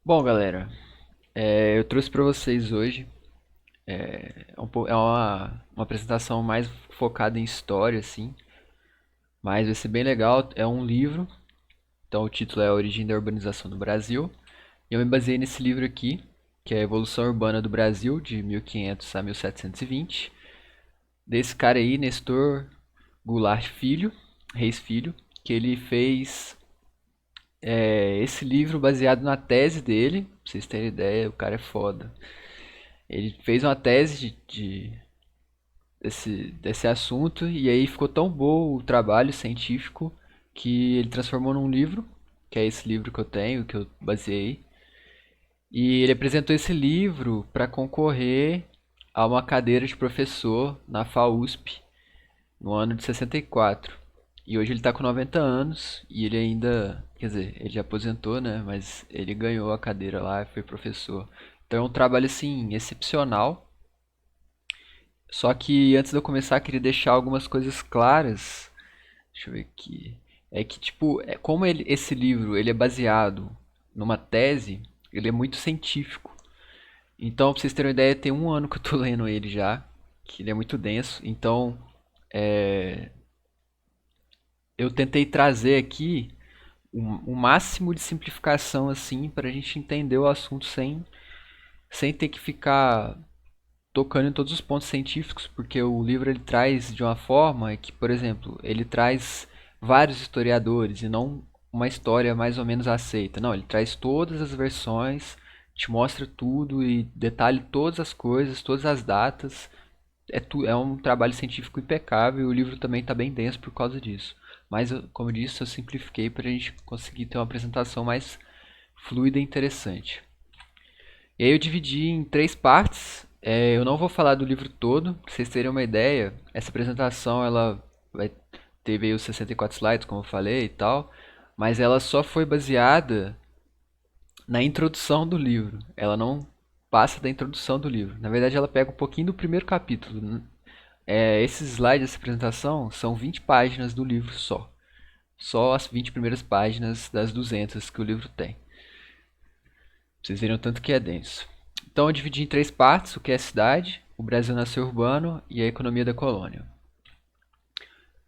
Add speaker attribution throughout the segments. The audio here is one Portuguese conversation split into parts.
Speaker 1: Bom, galera, eu trouxe para vocês hoje uma apresentação mais focada em história, assim, mas vai ser bem legal. É um livro, então o título é A Origem da Urbanização do Brasil, e eu me baseei nesse livro aqui, que é a Evolução Urbana do Brasil, de 1500 a 1720, desse cara aí, Nestor Goulart Filho, Reis Filho, que ele fez esse livro baseado na tese dele. Pra vocês terem ideia, o cara é foda. Ele fez uma tese desse assunto e aí ficou tão bom o trabalho científico que ele transformou num livro, que é esse livro que eu tenho, que eu baseei. E ele apresentou esse livro para concorrer a uma cadeira de professor na FAUSP no ano de 64. E hoje ele está com 90 anos e ele ainda, quer dizer, ele já aposentou, né? Mas ele ganhou a cadeira lá e foi professor. Então é um trabalho assim excepcional. Só que antes de eu começar, queria deixar algumas coisas claras. Deixa eu ver aqui. É que, tipo, como esse livro ele é baseado numa tese, ele é muito científico. Então, pra vocês terem uma ideia, tem um ano que eu tô lendo ele já, que ele é muito denso. Então, eu tentei trazer aqui o máximo de simplificação, assim, pra gente entender o assunto sem ter que ficar tocando em todos os pontos científicos, porque o livro ele traz de uma forma que, por exemplo, ele traz vários historiadores e não uma história mais ou menos aceita. Não, ele traz todas as versões, te mostra tudo e detalha todas as coisas, todas as datas. É um trabalho científico impecável e o livro também está bem denso por causa disso. Mas, como eu disse, eu simplifiquei para a gente conseguir ter uma apresentação mais fluida e interessante. E aí eu dividi em três partes. Eu não vou falar do livro todo, pra vocês terem uma ideia. Essa apresentação ela vai ter veio os 64 slides, como eu falei e tal, mas ela só foi baseada na introdução do livro. Ela não passa da introdução do livro. Na verdade, ela pega um pouquinho do primeiro capítulo. Esses slides dessa apresentação são 20 páginas do livro só. Só as 20 primeiras páginas das 200 que o livro tem. Pra vocês verem o tanto que é denso. Então eu dividi em três partes, o que é a cidade, o Brasil nasceu urbano e a economia da colônia.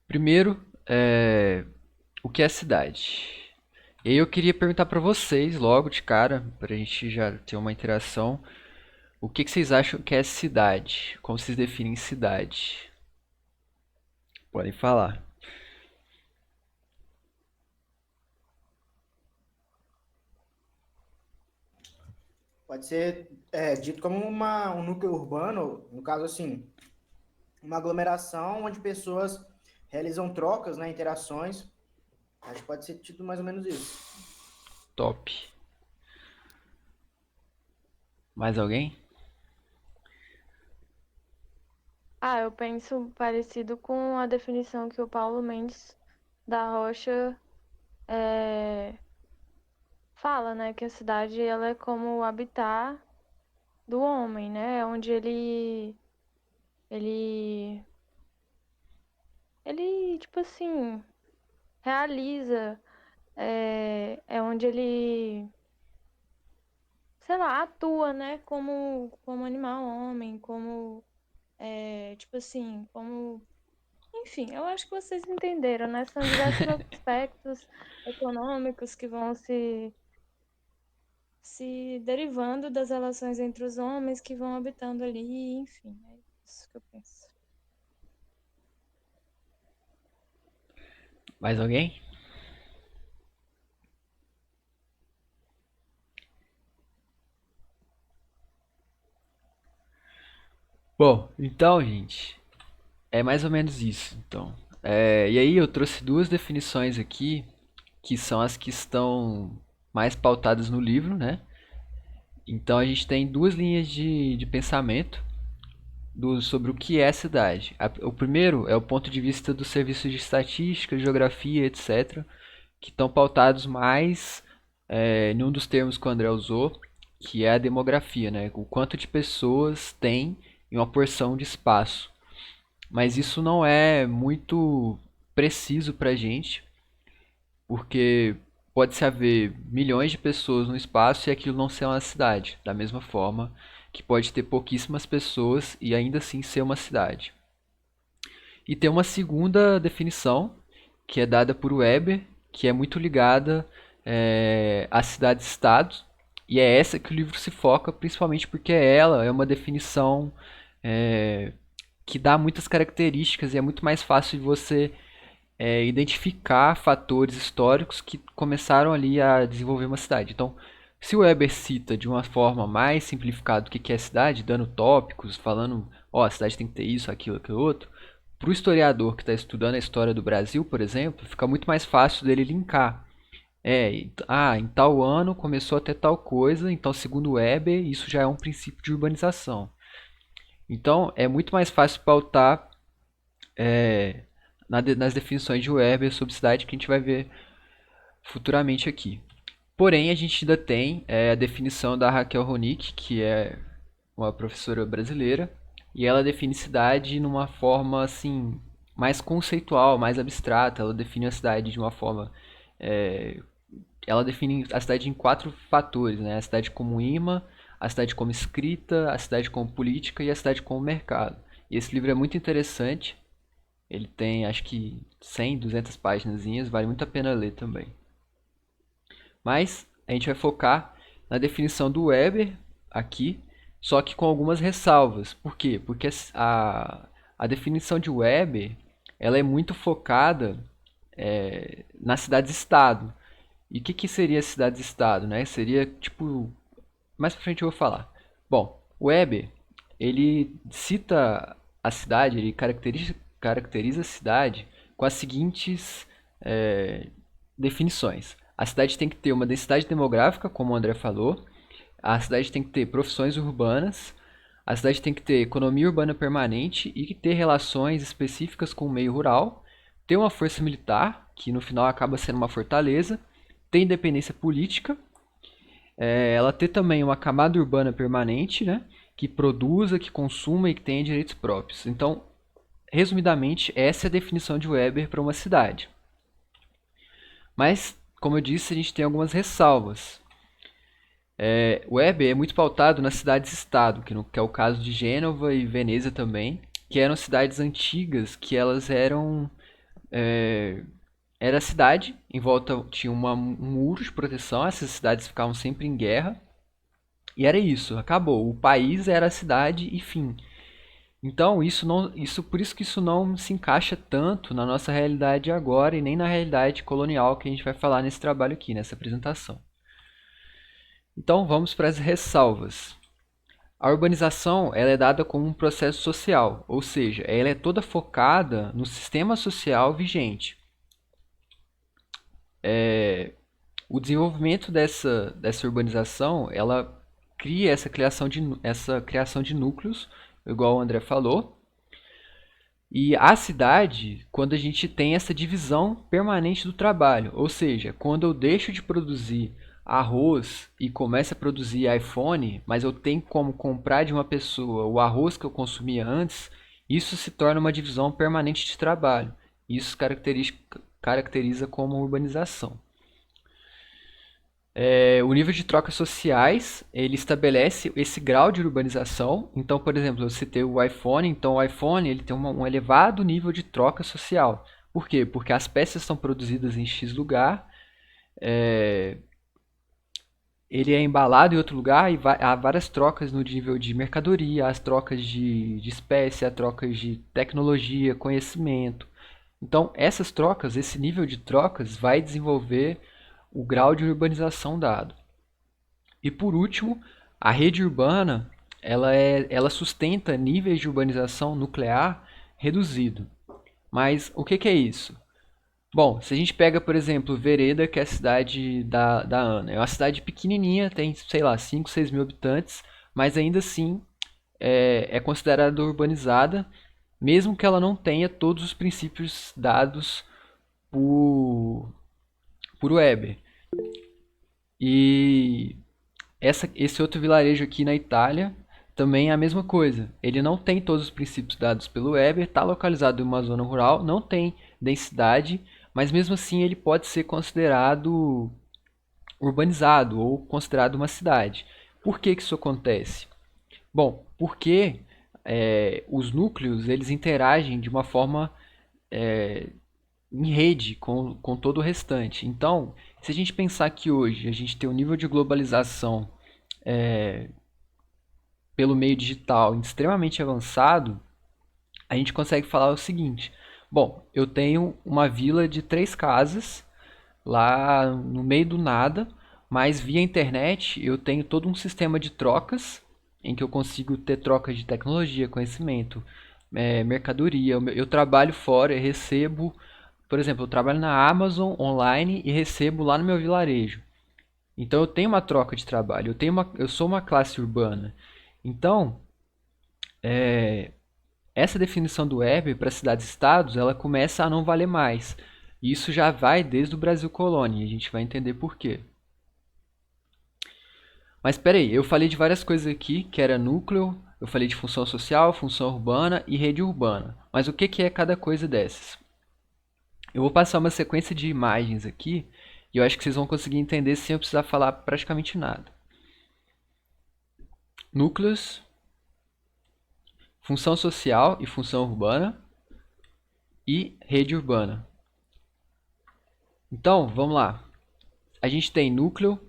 Speaker 1: Primeiro, o que é a cidade? E aí eu queria perguntar para vocês, logo de cara, para a gente já ter uma interação, o que vocês acham que é cidade? Como vocês definem cidade? Podem falar.
Speaker 2: Pode ser dito como um núcleo urbano, no caso assim, uma aglomeração onde pessoas realizam trocas, né, interações. Acho que pode ser tido mais ou menos isso.
Speaker 1: Top. Mais alguém?
Speaker 3: Ah, eu penso parecido com a definição que o Paulo Mendes da Rocha é, fala, né? Que a cidade ela é como o habitat do homem, né? Onde ele, ele tipo assim, realiza, é onde ele, sei lá, atua, né? Como animal, homem, como, tipo assim, como. Enfim, eu acho que vocês entenderam, né? São diversos aspectos econômicos que vão se derivando das relações entre os homens que vão habitando ali, enfim, é isso que eu penso.
Speaker 1: Mais alguém? Bom, então, gente, é mais ou menos isso. Então, e aí eu trouxe duas definições aqui que são as que estão mais pautadas no livro, né? Então a gente tem duas linhas de pensamento sobre o que é a cidade. O primeiro é o ponto de vista dos serviços de estatística, geografia, etc., que estão pautados mais em um dos termos que o André usou, que é a demografia, né? O quanto de pessoas tem em uma porção de espaço. Mas isso não é muito preciso para a gente, porque pode-se haver milhões de pessoas no espaço e aquilo não ser uma cidade, da mesma forma que pode ter pouquíssimas pessoas e ainda assim ser uma cidade. E tem uma segunda definição, que é dada por Weber, que é muito ligada às cidades-estados, e é essa que o livro se foca, principalmente porque ela é uma definição é, que dá muitas características e é muito mais fácil de você identificar fatores históricos que começaram ali a desenvolver uma cidade. Então, se o Weber cita de uma forma mais simplificada o que é cidade, dando tópicos, falando, ó, a cidade tem que ter isso, aquilo outro, para o historiador que está estudando a história do Brasil, por exemplo, fica muito mais fácil dele linkar. Em tal ano começou a ter tal coisa, então segundo Weber, isso já é um princípio de urbanização. Então, é muito mais fácil pautar nas definições de Weber sobre cidade que a gente vai ver futuramente aqui. Porém, a gente ainda tem a definição da Raquel Ronick, que é uma professora brasileira, e ela define cidade numa forma assim mais conceitual, mais abstrata. Ela define a cidade de uma forma ela define a cidade em 4 fatores, né? A cidade como imã, a cidade como escrita, a cidade como política e a cidade como mercado. E esse livro é muito interessante. Ele tem, acho que 100, 200 páginas, vale muito a pena ler também. Mas a gente vai focar na definição do Weber aqui, só que com algumas ressalvas. Por quê? Porque a definição de Weber ela é muito focada nas cidades-estado. E o que seria cidades-estado? Né? Seria tipo... Mais pra frente eu vou falar. Bom, o Weber, ele cita a cidade, ele caracteriza a cidade com as seguintes definições. A cidade tem que ter uma densidade demográfica, como o André falou. A cidade tem que ter profissões urbanas. A cidade tem que ter economia urbana permanente e ter relações específicas com o meio rural. Ter uma força militar, que no final acaba sendo uma fortaleza. Ter independência política. Ela ter também uma camada urbana permanente, né, que produza, que consuma e que tenha direitos próprios. Então, resumidamente, essa é a definição de Weber para uma cidade. Mas, como eu disse, a gente tem algumas ressalvas. Weber é muito pautado nas cidades-estado, que é o caso de Gênova e Veneza também, que eram cidades antigas, que elas eram... Era a cidade, em volta tinha um muro de proteção, essas cidades ficavam sempre em guerra. E era isso, acabou. O país era a cidade e fim. Então, por isso que isso não se encaixa tanto na nossa realidade agora e nem na realidade colonial que a gente vai falar nesse trabalho aqui, nessa apresentação. Então, vamos para as ressalvas. A urbanização ela é dada como um processo social, ou seja, ela é toda focada no sistema social vigente. O desenvolvimento dessa urbanização, ela cria essa criação de núcleos, igual o André falou. E a cidade, quando a gente tem essa divisão permanente do trabalho, ou seja, quando eu deixo de produzir arroz e começo a produzir iPhone, mas eu tenho como comprar de uma pessoa o arroz que eu consumia antes, isso se torna uma divisão permanente de trabalho. Isso caracteriza como urbanização. O nível de trocas sociais, ele estabelece esse grau de urbanização. Então, por exemplo, eu citei o iPhone. Então, o iPhone ele tem um elevado nível de troca social. Por quê? Porque as peças são produzidas em X lugar, ele é embalado em outro lugar e há várias trocas no nível de mercadoria, as trocas de espécie, as trocas de tecnologia, conhecimento. Então, essas trocas, esse nível de trocas vai desenvolver o grau de urbanização dado. E por último, a rede urbana ela sustenta níveis de urbanização nuclear reduzido. Mas o que é isso? Bom, se a gente pega, por exemplo, Vereda, que é a cidade da Ana, é uma cidade pequenininha, tem, sei lá, 5, 6 mil habitantes, mas ainda assim é considerada urbanizada, mesmo que ela não tenha todos os princípios dados por Weber. E esse outro vilarejo aqui na Itália também é a mesma coisa. Ele não tem todos os princípios dados pelo Weber, está localizado em uma zona rural, não tem densidade, mas mesmo assim ele pode ser considerado urbanizado ou considerado uma cidade. Por que que isso acontece? Bom, porque os núcleos eles interagem de uma forma em rede com todo o restante. Então, se a gente pensar que hoje a gente tem um nível de globalização pelo meio digital extremamente avançado, a gente consegue falar o seguinte: bom, eu tenho uma vila de 3 casas lá no meio do nada, mas via internet eu tenho todo um sistema de trocas em que eu consigo ter trocas de tecnologia, conhecimento, mercadoria. Eu trabalho fora e recebo, por exemplo, eu trabalho na Amazon online e recebo lá no meu vilarejo. Então eu tenho uma troca de trabalho, eu sou uma classe urbana. Então, essa definição do web para cidades-estados, ela começa a não valer mais. E isso já vai desde o Brasil colônia, e a gente vai entender por quê. Mas espera aí, eu falei de várias coisas aqui, que era núcleo, eu falei de função social, função urbana e rede urbana. Mas o que que é cada coisa dessas? Eu vou passar uma sequência de imagens aqui, e eu acho que vocês vão conseguir entender sem eu precisar falar praticamente nada. Núcleos, função social e função urbana e rede urbana. Então, vamos lá. A gente tem núcleo,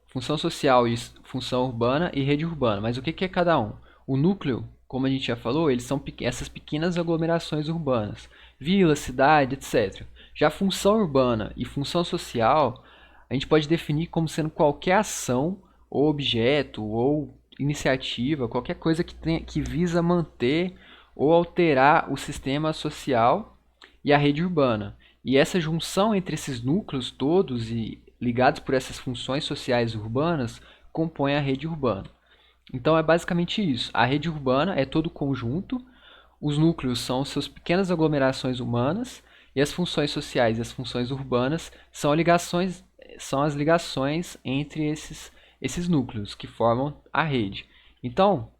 Speaker 1: função social e função urbana e rede urbana. Mas o que que é cada um? O núcleo, como a gente já falou, eles são essas pequenas aglomerações urbanas, vilas, cidade, etc. Já a função urbana e função social, a gente pode definir como sendo qualquer ação ou objeto ou iniciativa, qualquer coisa que visa manter ou alterar o sistema social e a rede urbana. E essa junção entre esses núcleos todos e ligados por essas funções sociais urbanas compõe a rede urbana. Então é basicamente isso. A rede urbana é todo o conjunto, os núcleos são suas pequenas aglomerações humanas e as funções sociais e as funções urbanas são as ligações entre esses núcleos que formam a rede. Então,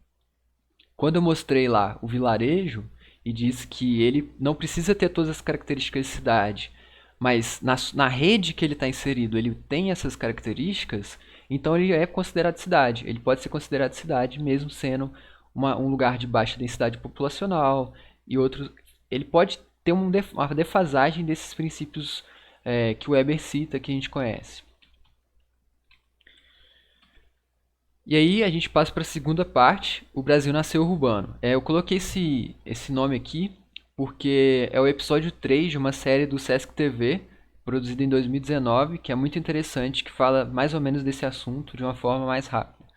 Speaker 1: quando eu mostrei lá o vilarejo e disse que ele não precisa ter todas as características de cidade, mas na rede que ele está inserido ele tem essas características, então ele é considerado cidade. Ele pode ser considerado cidade mesmo sendo um lugar de baixa densidade populacional e outros. Ele pode ter uma defasagem desses princípios que o Weber cita, que a gente conhece. E aí a gente passa para a segunda parte, o Brasil nasceu urbano. Eu coloquei esse nome aqui porque é o episódio 3 de uma série do Sesc TV, produzida em 2019, que é muito interessante, que fala mais ou menos desse assunto de uma forma mais rápida.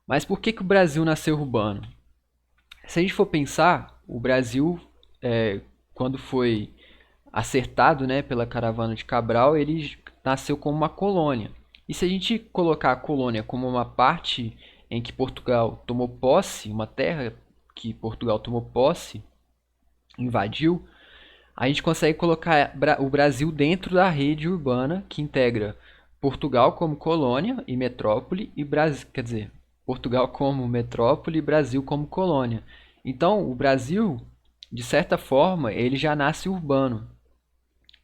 Speaker 1: Mas por que o Brasil nasceu urbano? Se a gente for pensar, o Brasil, quando foi acertado, né, pela caravana de Cabral, ele nasceu como uma colônia. E se a gente colocar a colônia como uma parte em que Portugal tomou posse, uma terra que Portugal tomou posse, invadiu, a gente consegue colocar o Brasil dentro da rede urbana que integra Portugal como colônia e metrópole e Brasil, quer dizer, Portugal como metrópole e Brasil como colônia. Então, o Brasil, de certa forma, ele já nasce urbano,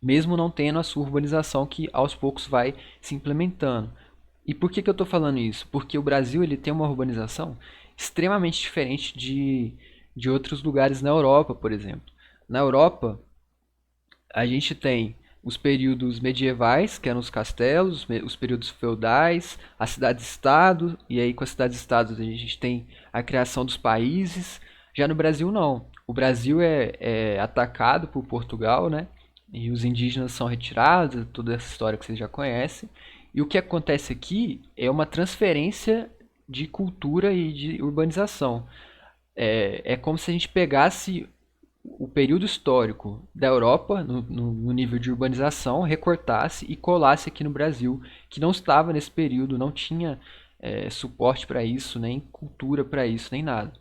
Speaker 1: mesmo não tendo a sua urbanização que aos poucos vai se implementando. E por que eu estou falando isso? Porque o Brasil ele tem uma urbanização extremamente diferente de outros lugares na Europa, por exemplo. Na Europa, a gente tem os períodos medievais, que eram os castelos, os períodos feudais, as cidades-estado, e aí com as cidades-estados a gente tem a criação dos países. Já no Brasil não. O Brasil é atacado por Portugal, né? E os indígenas são retirados, toda essa história que vocês já conhecem. E o que acontece aqui é uma transferência de cultura e de urbanização. É como se a gente pegasse o período histórico da Europa, no nível de urbanização, recortasse e colasse aqui no Brasil, que não estava nesse período, não tinha suporte para isso, nem cultura para isso, nem nada.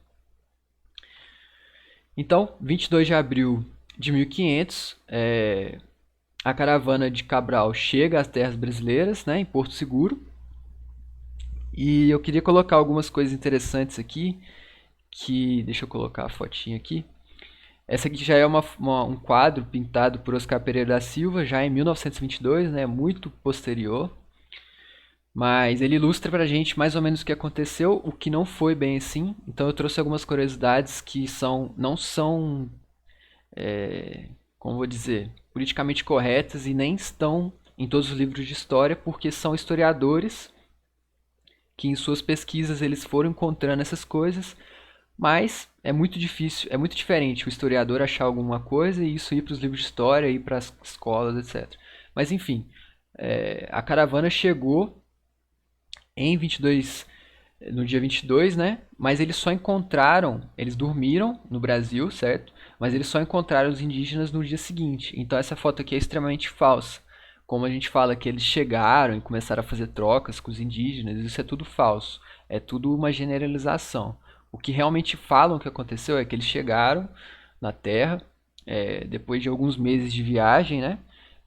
Speaker 1: Então, 22 de abril de 1500, a caravana de Cabral chega às terras brasileiras, né, em Porto Seguro. E eu queria colocar algumas coisas interessantes aqui, deixa eu colocar a fotinha aqui. Essa aqui já é um quadro pintado por Oscar Pereira da Silva, já em 1922, né, muito posterior. Mas ele ilustra pra gente mais ou menos o que aconteceu, o que não foi bem assim. Então eu trouxe algumas curiosidades que não são, como vou dizer, politicamente corretas e nem estão em todos os livros de história, porque são historiadores que em suas pesquisas eles foram encontrando essas coisas, mas é muito difícil, é muito diferente o historiador achar alguma coisa e isso ir para os livros de história, ir para as escolas, etc. Mas enfim, a caravana chegou em 22, no dia 22, né? Mas eles só encontraram, eles dormiram no Brasil, certo? Mas eles só encontraram os indígenas no dia seguinte. Então essa foto aqui é extremamente falsa. Como a gente fala que eles chegaram e começaram a fazer trocas com os indígenas, isso é tudo falso. É tudo uma generalização. O que realmente falam que aconteceu é que eles chegaram na Terra, depois de alguns meses de viagem, né?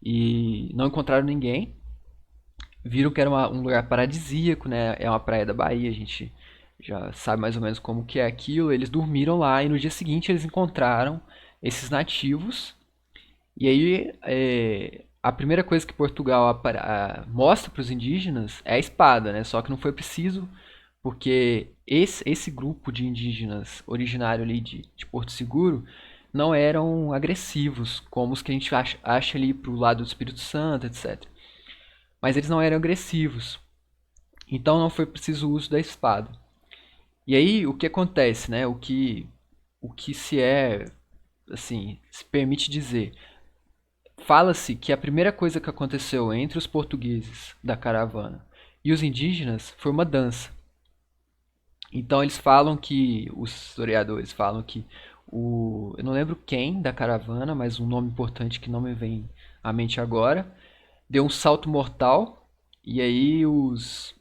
Speaker 1: E não encontraram ninguém. Viram que era um lugar paradisíaco, né? É uma praia da Bahia, a gente já sabe mais ou menos como que é aquilo. Eles dormiram lá e no dia seguinte eles encontraram esses nativos. E aí a primeira coisa que Portugal mostra para os indígenas é a espada, né? Só que não foi preciso, porque esse grupo de indígenas originário ali de Porto Seguro não eram agressivos, como os que a gente acha ali pro lado do Espírito Santo, etc. Mas eles não eram agressivos. Então não foi preciso o uso da espada. E aí o que acontece, né? O que assim, se permite dizer. Fala-se que a primeira coisa que aconteceu entre os portugueses da caravana e os indígenas foi uma dança. Então eles falam que, os historiadores falam que eu não lembro quem da caravana, mas um nome importante que não me vem à mente agora, deu um salto mortal e aí os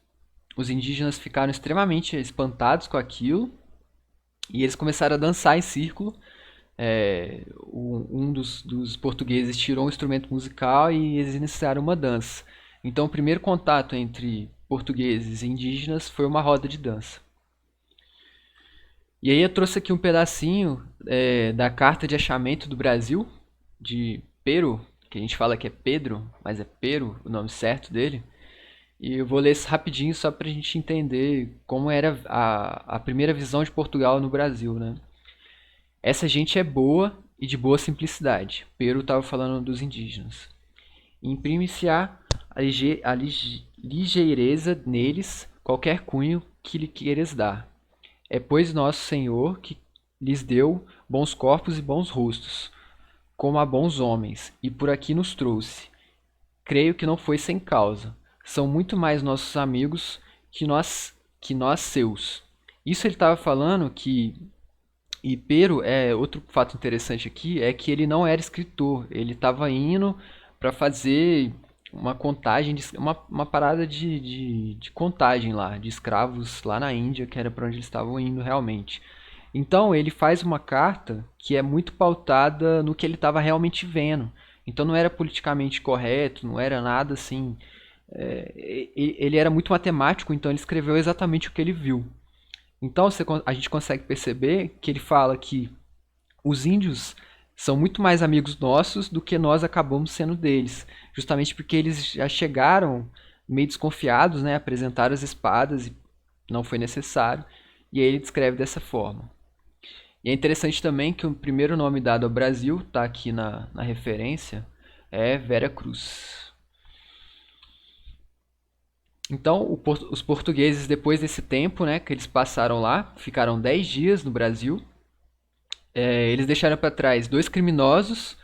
Speaker 1: indígenas ficaram extremamente espantados com aquilo e eles começaram a dançar em círculo. Um dos portugueses tirou um instrumento musical e eles iniciaram uma dança. Então, o primeiro contato entre portugueses e indígenas foi uma roda de dança. E aí eu trouxe aqui um pedacinho da carta de achamento do Brasil, de Pero, que a gente fala que é Pedro, mas é Pero o nome certo dele. E eu vou ler isso rapidinho só para a gente entender como era a primeira visão de Portugal no Brasil, né? Essa gente é boa e de boa simplicidade. Pero estava falando dos indígenas. Imprime-se-á a ligeireza neles qualquer cunho que lhe queres dar. É pois nosso Senhor que lhes deu bons corpos e bons rostos, como a bons homens, e por aqui nos trouxe. Creio que não foi sem causa. São muito mais nossos amigos que nós seus. Isso ele estava falando que e Pero, outro fato interessante aqui é que ele não era escritor, ele estava indo para fazer uma contagem, uma parada de contagem lá, de escravos lá na Índia, que era para onde eles estavam indo realmente. Então ele faz uma carta que é muito pautada no que ele estava realmente vendo. Então não era politicamente correto, não era nada assim. Ele era muito matemático, então ele escreveu exatamente o que ele viu. Então a gente consegue perceber que ele fala que os índios são muito mais amigos nossos do que nós acabamos sendo deles, justamente porque eles já chegaram meio desconfiados, né, apresentaram as espadas e não foi necessário, e aí ele descreve dessa forma. E é interessante também que o primeiro nome dado ao Brasil, está aqui na referência, é Vera Cruz. Então, os portugueses, depois desse tempo, né, que eles passaram lá, ficaram 10 dias no Brasil. Eles deixaram para trás dois criminosos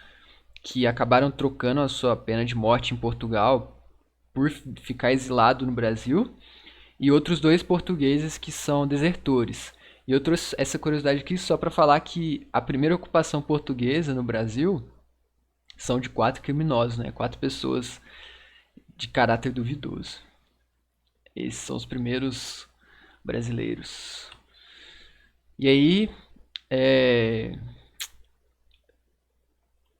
Speaker 1: que acabaram trocando a sua pena de morte em Portugal por ficar exilado no Brasil, e outros dois portugueses que são desertores. E eu trouxe essa curiosidade aqui só para falar que a primeira ocupação portuguesa no Brasil são de 4 criminosos, né? 4 pessoas de caráter duvidoso. Esses são os primeiros brasileiros. E aí,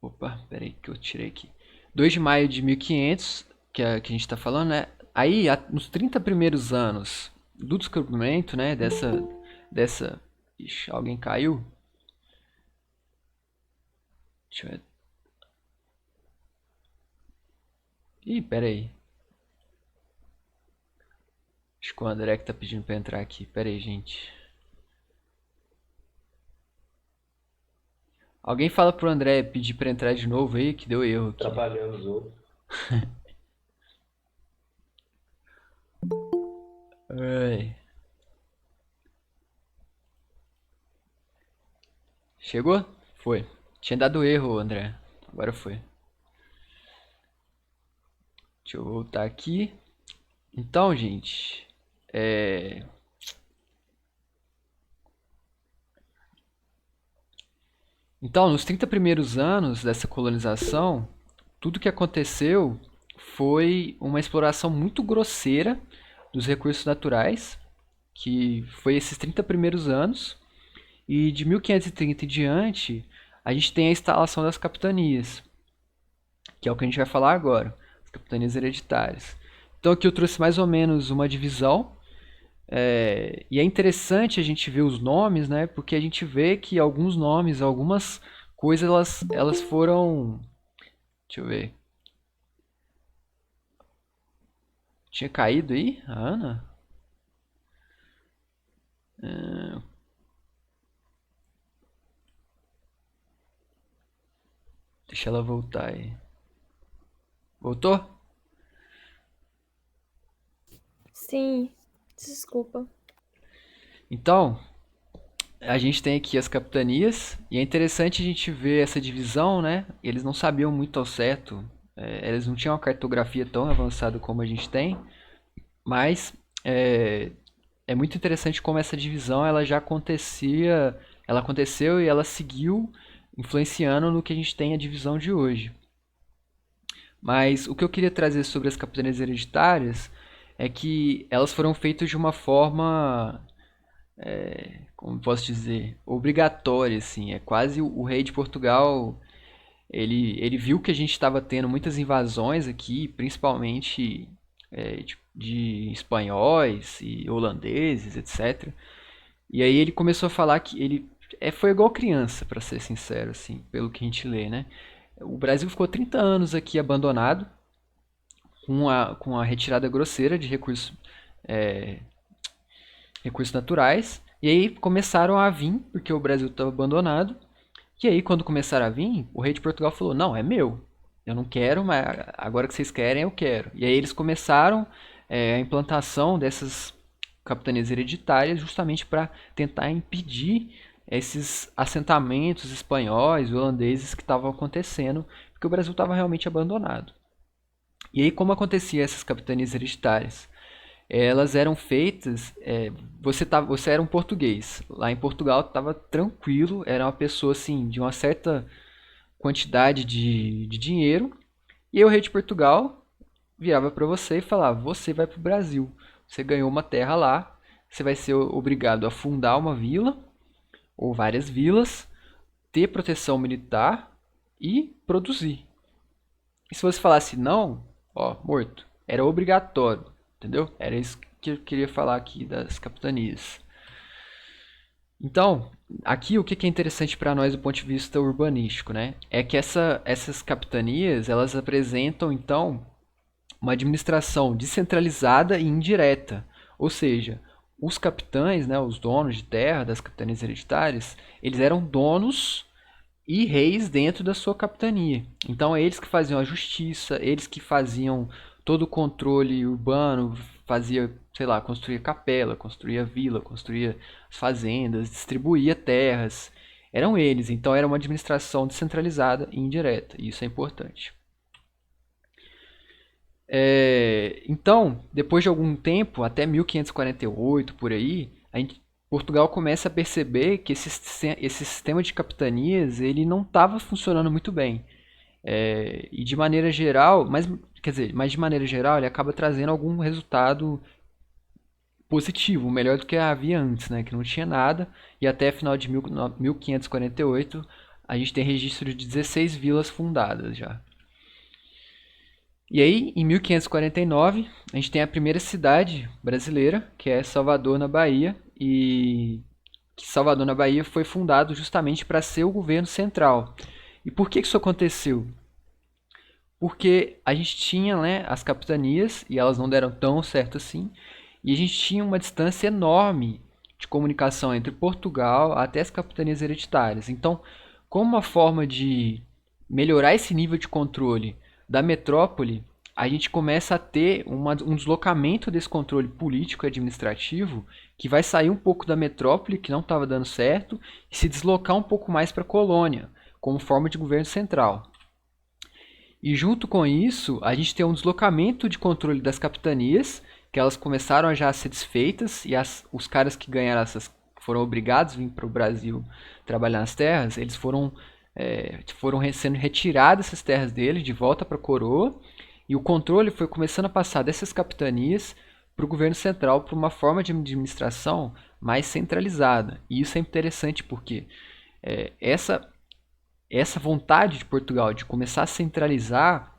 Speaker 1: opa, peraí que eu tirei aqui. 2 de maio de 1500, que a gente está falando, né? Aí, nos 30 primeiros anos do descobrimento, né, dessa... Ixi, alguém caiu? Deixa eu ver. Ih, peraí. que o André que tá pedindo pra entrar aqui. Pera aí, gente. Alguém fala pro André pedir pra entrar de novo aí, que deu erro aqui.
Speaker 4: Atrapalhando os outros.
Speaker 1: Ai. Chegou? Foi. Tinha dado erro, André. Agora foi. Deixa eu voltar aqui. Então, gente. Então, nos 30 primeiros anos dessa colonização, tudo que aconteceu foi uma exploração muito grosseira dos recursos naturais, que foi esses 30 primeiros anos, e de 1530 em diante, a gente tem a instalação das capitanias, que é o que a gente vai falar agora, as capitanias hereditárias. Então aqui eu trouxe mais ou menos uma divisão, e é interessante a gente ver os nomes, né? Porque a gente vê que alguns nomes, algumas coisas, elas foram. Deixa eu ver. Tinha caído aí, a Ana? Deixa ela voltar aí. Voltou?
Speaker 3: Sim, desculpa.
Speaker 1: Então, a gente tem aqui as capitanias, e é interessante a gente ver essa divisão, né? Eles não sabiam muito ao certo, eles não tinham uma cartografia tão avançada como a gente tem, mas é muito interessante como essa divisão ela já acontecia, ela aconteceu e ela seguiu influenciando no que a gente tem a divisão de hoje. Mas o que eu queria trazer sobre as capitanias hereditárias é que elas foram feitas de uma forma, como posso dizer, obrigatória, assim. É quase o rei de Portugal, ele viu que a gente estava tendo muitas invasões aqui, principalmente de espanhóis e holandeses, etc. E aí ele começou a falar que ele foi igual criança, para ser sincero, assim, pelo que a gente lê, né? O Brasil ficou 30 anos aqui abandonado, com a retirada grosseira de recursos naturais. E aí começaram a vir, porque o Brasil estava abandonado. E aí, quando começaram a vir, o rei de Portugal falou: não, é meu. Eu não quero, mas agora que vocês querem, eu quero. E aí eles começaram a implantação dessas capitanias hereditárias justamente para tentar impedir esses assentamentos espanhóis, holandeses que estavam acontecendo, porque o Brasil estava realmente abandonado. E aí, como acontecia essas capitanias hereditárias? Elas eram feitas. Você era um português. Lá em Portugal estava tranquilo, era uma pessoa assim, de uma certa quantidade de dinheiro. E aí, o rei de Portugal virava para você e falava: você vai para o Brasil. Você ganhou uma terra lá, você vai ser obrigado a fundar uma vila ou várias vilas, ter proteção militar e produzir. E se você falasse não, ó, morto. Era obrigatório, entendeu? Era isso que eu queria falar aqui das capitanias. Então, aqui o que é interessante para nós do ponto de vista urbanístico, né? É que essas capitanias, elas apresentam, então, uma administração descentralizada e indireta. Ou seja, os capitães, né, os donos de terra das capitanias hereditárias, eles eram donos e reis dentro da sua capitania. Então, é eles que faziam a justiça, eles que faziam todo o controle urbano, fazia, sei lá, construía capela, construía vila, construía fazendas, distribuía terras. Eram eles, então era uma administração descentralizada e indireta, e isso é importante. Então, depois de algum tempo, até 1548 por aí, Portugal começa a perceber que esse sistema de capitanias ele não estava funcionando muito bem. E de maneira geral, mas de maneira geral ele acaba trazendo algum resultado positivo, melhor do que havia antes, né, que não tinha nada, e até final de 1548 a gente tem registro de 16 vilas fundadas já. E aí, em 1549, a gente tem a primeira cidade brasileira, que é Salvador, na Bahia, e que Salvador, na Bahia, foi fundado justamente para ser o governo central. E por que isso aconteceu? Porque a gente tinha, né, as capitanias, e elas não deram tão certo assim, E a gente tinha uma distância enorme de comunicação entre Portugal até as capitanias hereditárias. Então, como uma forma de melhorar esse nível de controle da metrópole, a gente começa a ter um deslocamento desse controle político e administrativo que vai sair um pouco da metrópole, que não estava dando certo, e se deslocar um pouco mais para a colônia, como forma de governo central. E junto com isso, a gente tem um deslocamento de controle das capitanias, que elas começaram a já ser desfeitas, e os caras que ganharam essas foram obrigados a vir para o Brasil trabalhar nas terras, eles foram sendo retiradas essas terras deles de volta para a coroa, e o controle foi começando a passar dessas capitanias para o governo central, para uma forma de administração mais centralizada. E isso é interessante porque essa vontade de Portugal de começar a centralizar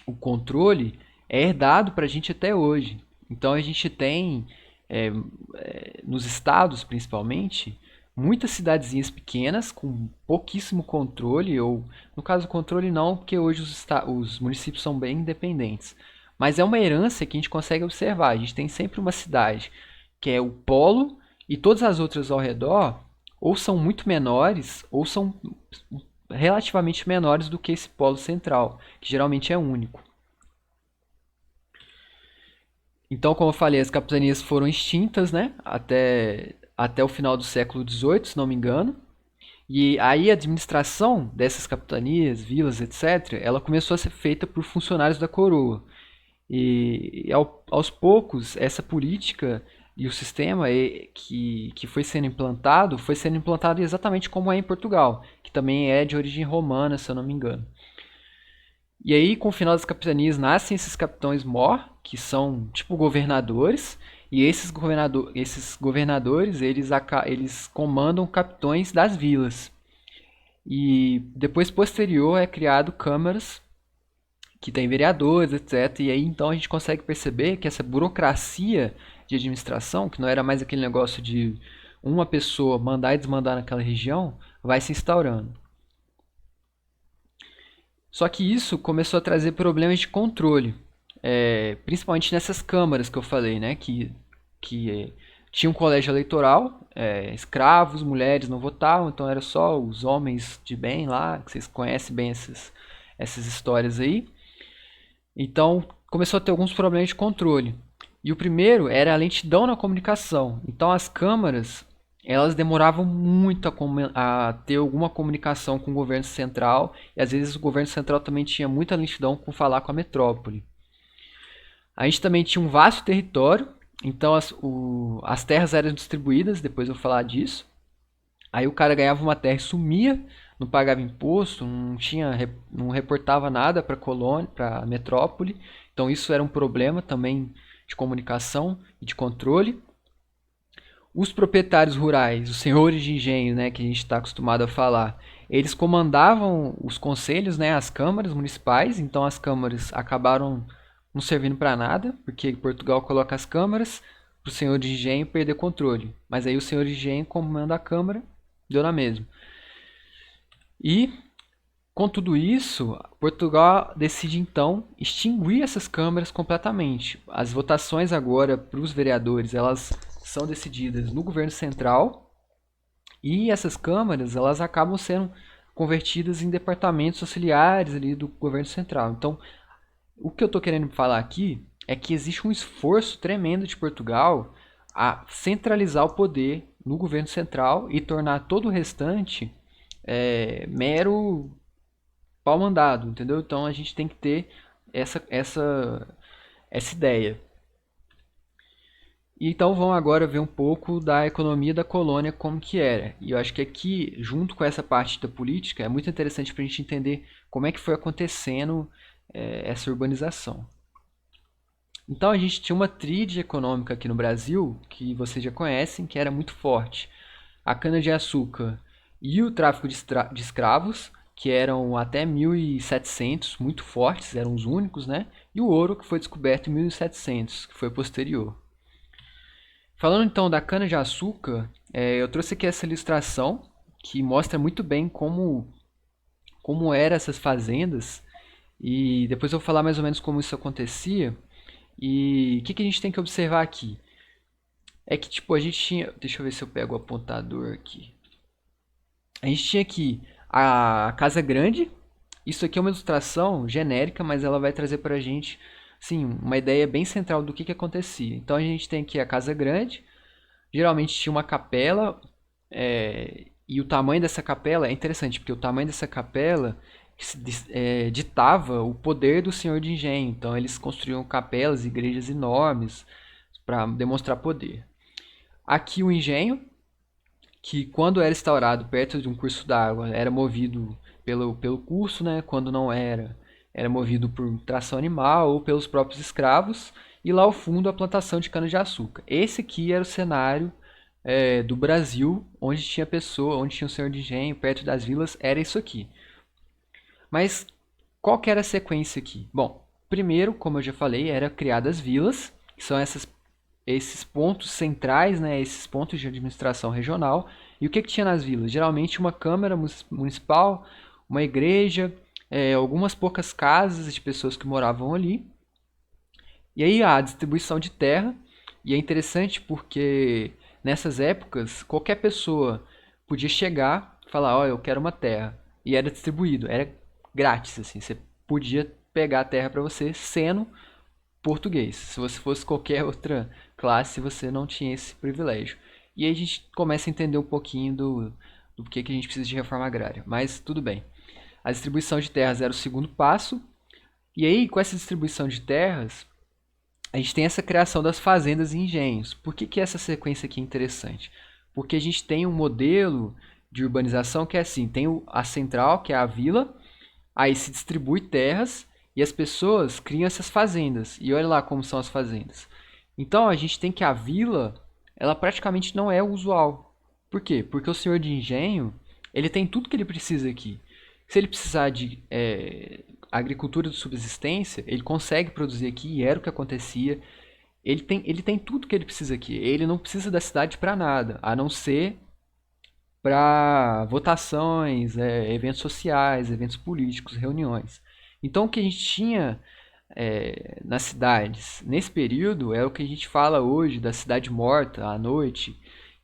Speaker 1: o controle é herdado para a gente até hoje. Então a gente tem, nos estados principalmente, muitas cidadezinhas pequenas com pouquíssimo controle, ou no caso controle não, porque hoje os municípios são bem independentes. Mas é uma herança que a gente consegue observar. A gente tem sempre uma cidade que é o polo e todas as outras ao redor ou são muito menores ou são relativamente menores do que esse polo central, que geralmente é único. Então, como eu falei, as capitanias foram extintas, né, até o final do século XVIII, se não me engano. E aí a administração dessas capitanias, vilas, etc., ela começou a ser feita por funcionários da coroa. E aos poucos, essa política e o sistema que foi sendo implantado exatamente como é em Portugal, que também é de origem romana, se eu não me engano. E aí, com o final das capitanias, nascem esses capitães-mor, que são tipo governadores, e esses governadores eles comandam capitões das vilas. E depois, posterior, é criado câmaras, que tem vereadores, etc. E aí, então, a gente consegue perceber que essa burocracia de administração, que não era mais aquele negócio de uma pessoa mandar e desmandar naquela região, vai se instaurando. Só que isso começou a trazer problemas de controle, principalmente nessas câmaras que eu falei, né, que tinha um colégio eleitoral, escravos, mulheres não votavam, então era só os homens de bem lá, que vocês conhecem bem essas histórias aí. Então começou a ter alguns problemas de controle. E o primeiro era a lentidão na comunicação. Então as câmaras elas demoravam muito a ter alguma comunicação com o governo central, e às vezes o governo central também tinha muita lentidão com falar com a metrópole. A gente também tinha um vasto território, então as terras eram distribuídas, depois eu vou falar disso. Aí o cara ganhava uma terra e sumia, não pagava imposto, não reportava nada para a colônia, para a metrópole. Então isso era um problema também de comunicação e de controle. Os proprietários rurais, os senhores de engenho, né, que a gente está acostumado a falar, eles comandavam os conselhos, né, as câmaras municipais, então as câmaras acabaram não servindo para nada, porque Portugal coloca as câmaras para o senhor de engenho perder controle. Mas aí o senhor de engenho comanda a câmara, deu na mesma. E, com tudo isso, Portugal decide então extinguir essas câmaras completamente. As votações agora para os vereadores, elas são decididas no governo central, e essas câmaras elas acabam sendo convertidas em departamentos auxiliares ali do governo central. Então, o que eu estou querendo falar aqui é que existe um esforço tremendo de Portugal a centralizar o poder no governo central e tornar todo o restante mero pau-mandado, entendeu? Então a gente tem que ter essa ideia. Então vamos agora ver um pouco da economia da colônia, como que era. E eu acho que aqui, junto com essa parte da política, é muito interessante para a gente entender como é que foi acontecendo essa urbanização. Então a gente tinha uma tríade econômica aqui no Brasil, que vocês já conhecem, que era muito forte. A cana-de-açúcar e o tráfico de escravos, que eram até 1700, muito fortes, eram os únicos, né? E o ouro, que foi descoberto em 1700, que foi posterior. Falando então da cana-de-açúcar, eu trouxe aqui essa ilustração que mostra muito bem como eram essas fazendas, e depois eu vou falar mais ou menos como isso acontecia. E o que a gente tem que observar aqui? é que, tipo, a gente tinha... Deixa eu ver se eu pego o apontador aqui. A gente tinha aqui a Casa Grande. Isso aqui é uma ilustração genérica, mas ela vai trazer pra gente, sim, uma ideia bem central do que acontecia. Então a gente tem aqui a Casa Grande. Geralmente tinha uma capela, e o tamanho dessa capela é interessante, porque o tamanho dessa capela ditava o poder do senhor de engenho. Então eles construíam capelas, igrejas enormes para demonstrar poder. Aqui o engenho, que quando era instaurado perto de um curso d'água, era movido pelo curso, né? Quando não era, era movido por tração animal ou pelos próprios escravos. E lá ao fundo a plantação de cana-de-açúcar. Esse aqui era o cenário do Brasil, onde tinha pessoa, onde tinha o senhor de engenho, perto das vilas, era isso aqui. Mas qual que era a sequência aqui? Bom, primeiro, como eu já falei, era criadas vilas, que são esses pontos centrais, né, esses pontos de administração regional. E o que tinha nas vilas? Geralmente uma câmara municipal, uma igreja, algumas poucas casas de pessoas que moravam ali. E aí a distribuição de terra, e é interessante porque nessas épocas qualquer pessoa podia chegar e falar, ó, eu quero uma terra, e era distribuído, era grátis, assim, você podia pegar a terra para você sendo português. Se você fosse qualquer outra classe, você não tinha esse privilégio. E aí a gente começa a entender um pouquinho do que a gente precisa de reforma agrária, mas tudo bem. A distribuição de terras era o segundo passo, e aí com essa distribuição de terras, a gente tem essa criação das fazendas e engenhos. Por que essa sequência aqui é interessante? Porque a gente tem um modelo de urbanização que é assim, tem a central, que é a vila, aí se distribui terras e as pessoas criam essas fazendas. E olha lá como são as fazendas. Então a gente tem que a vila, ela praticamente não é usual. Por quê? Porque o senhor de engenho, ele tem tudo que ele precisa aqui. Se ele precisar de agricultura de subsistência, ele consegue produzir aqui, e era o que acontecia. Ele tem tudo que ele precisa aqui. Ele não precisa da cidade para nada, a não ser para votações, eventos sociais, eventos políticos, reuniões. Então o que a gente tinha nas cidades nesse período é o que a gente fala hoje da cidade morta à noite,